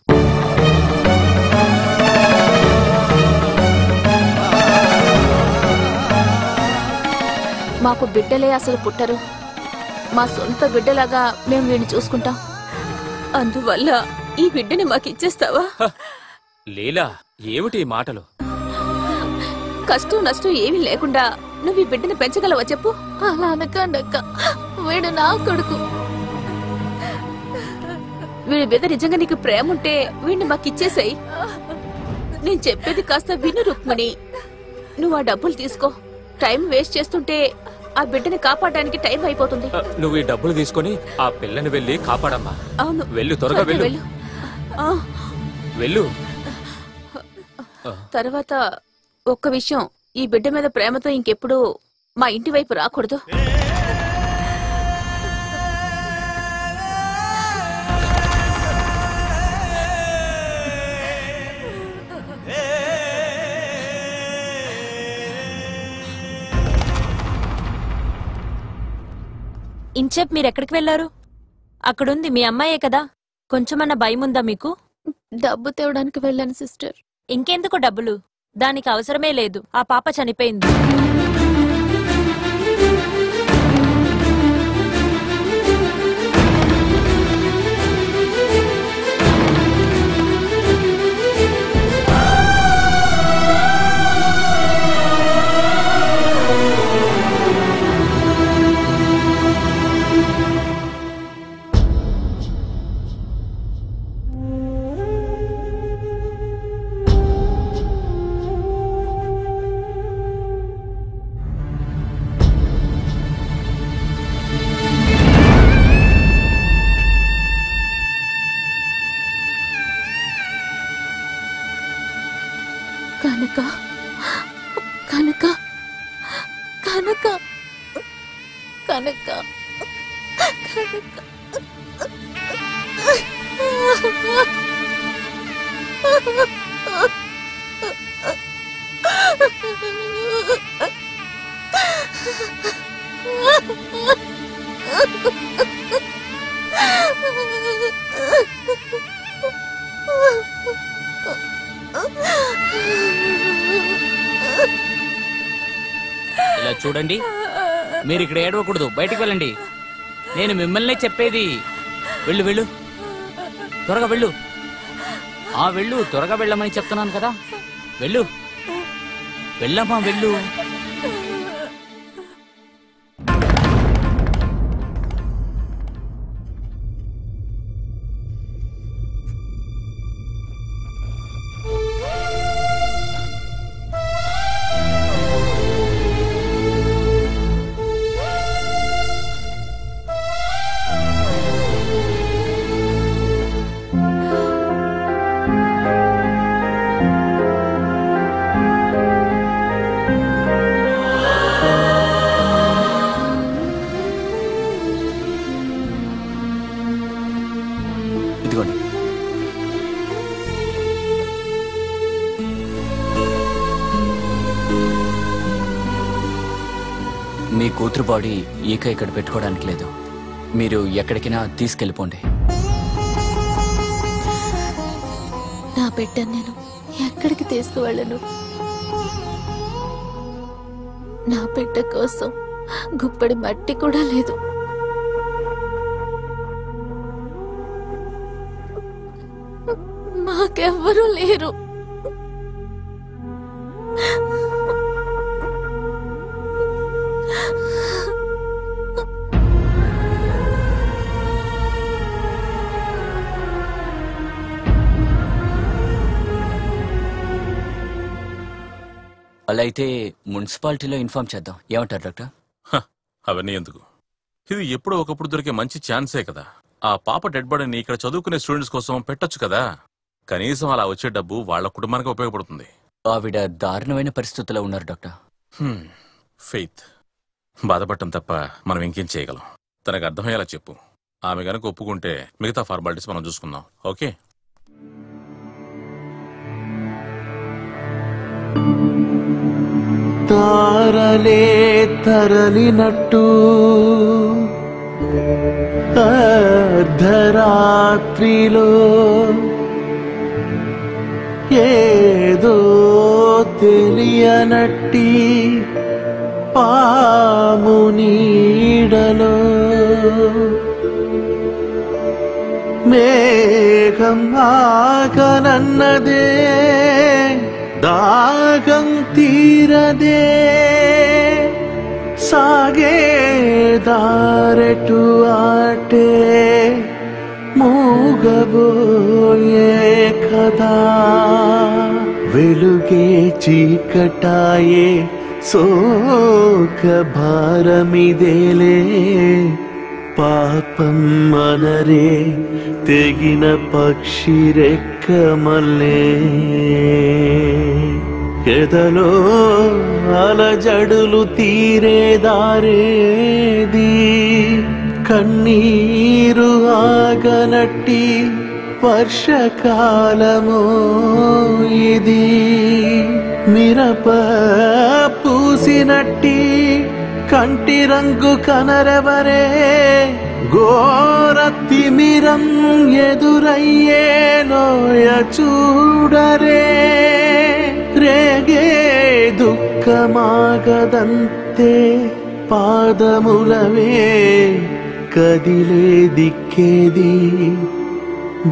మాకు బిడ్డలే అసలు పుట్టరు. మా సొంత బిడ్డలాగా మేము వీడిని చూసుకుంటాం. అందువల్ల ఈ బిడ్డని మాకిచ్చేస్తావా? లీలా, ఏమిటి ఈ మాటలు? కష్టం నష్టం ఏమీ లేకుండా నువ్వు ఈ బిడ్డని పెంచగలవా చెప్పు? అలా అనకండి అక్క, వీడు నా కొడుకు. వీడి మీద నిజంగా నీకు ప్రేమ ఉంటే వీడిని మాకిచ్చేసాయి. నేను చెప్పేది కాస్త విను రుక్మిణి. నువ్వు ఆ డబ్బులు తీసుకో. టైం వేస్ట్ చేస్తుంటే ఆ బిడ్డని కాపాడడానికి టైం అయిపోతుంది. నువ్వు ఈ డబ్బులు తీసుకొని ఆ పిల్లని వెళ్ళి కాపాడమ్మా. అవును, వెళ్ళు, త్వరగా వెళ్ళు. వెళ్ళు. తర్వాత ఒక్క విషయం, ఈ బిడ్డ మీద ప్రేమతో ఇంకెప్పుడు మా ఇంటి వైపు రాకూడదు. ఇంచేపు మీరెక్కడికి వెళ్లారు? అక్కడుంది మీ అమ్మాయే కదా, కొంచెమన్నా భయం ఉందా మీకు? డబ్బు తేవడానికి వెళ్ళాను సిస్టర్. ఇంకెందుకు డబ్బులు? దానికి అవసరమే లేదు. ఆ పాప చనిపోయింది. కనక, కనక, కనక, కనక, కనక. ఇలా చూడండి, మీరు ఇక్కడ ఏడవకూడదు, బయటికి వెళ్ళండి. నేను మిమ్మల్నే చెప్పేది. వెళ్ళు వెళ్ళు, త్వరగా వెళ్ళు. వెళ్ళు, త్వరగా వెళ్ళమని చెప్తున్నాను కదా. వెళ్ళు, వెళ్ళమ్మా, వెళ్ళు. కూతురు బాడీ ఇక్కడ పెట్టుకోవడానికి లేదు. మీరు ఎక్కడికైనా తీసుకెళ్ళిపోండి. నా బిడ్డను నేను ఎక్కడికి తీసుకువెళ్ళను. నా బిడ్డ కోసం గుప్పడి మట్టి కూడా లేదు. మాకెవ్వరూ లేరు. అలా అయితే మున్సిపాలిటీలో ఇన్ఫార్మ్ చేద్దాం. ఏమంటారు డాక్టర్? అవన్నీ ఎందుకు? ఇది ఎప్పుడో ఒకప్పుడు దొరికే మంచి ఛాన్సే కదా. ఆ పాప డెడ్ బాడీని ఇక్కడ చదువుకునే స్టూడెంట్స్ కోసం పెట్టొచ్చు కదా. కనీసం అలా వచ్చే డబ్బు వాళ్ళ కుటుంబానికి ఉపయోగపడుతుంది. ఆవిడ దారుణమైన పరిస్థితుల్లో ఉన్నారు డాక్టర్. ఫెయిత్, బాధపడటం తప్ప మనం ఇంకేం చేయగలం? తనకు అర్థమయ్యేలా చెప్పు. ఆమె గనక ఒప్పుకుంటే మిగతా ఫార్మాలిటీస్ మనం చూసుకుందాం. ఓకే? తారలే తరలినట్టు అర్ధరాత్రిలో ఏదో తెలియనట్టి పాము నీడలో మేఘం ఆగనన్నదే దాగం తీరదే సాగే దారెటు ఆటే మూగబోయే కదా వెలుగే చీకటాయే శోక భారమిదేలే పాపం మనరే తెగిన పక్షి రెక్కమల్లే ఎదలో అలజడులు తీరేదారేది కన్నీరు ఆగనట్టి వర్షకాలమో ఇది మిరప పూసినట్టి కంటి రంగు కనరెవరే ఘోర తిమిరం ఎదురయ్యే లోయ చూడరే రేగే దుఃఖమాగదంతే పాదములవే కదిలే దిక్కేది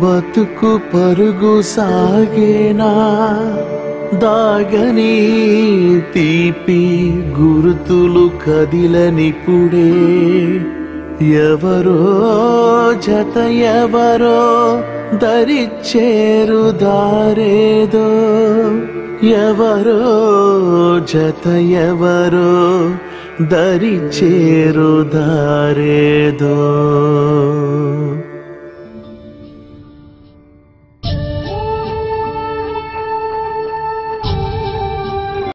బతుకు పరుగు సాగేనా దాగని తీపి గుర్తులు కదిలనిపుడే ఎవరో జత ఎవరో దరిచేరు దారేదో ఎవరో జత ఎవరో దరిచేరు దారేదో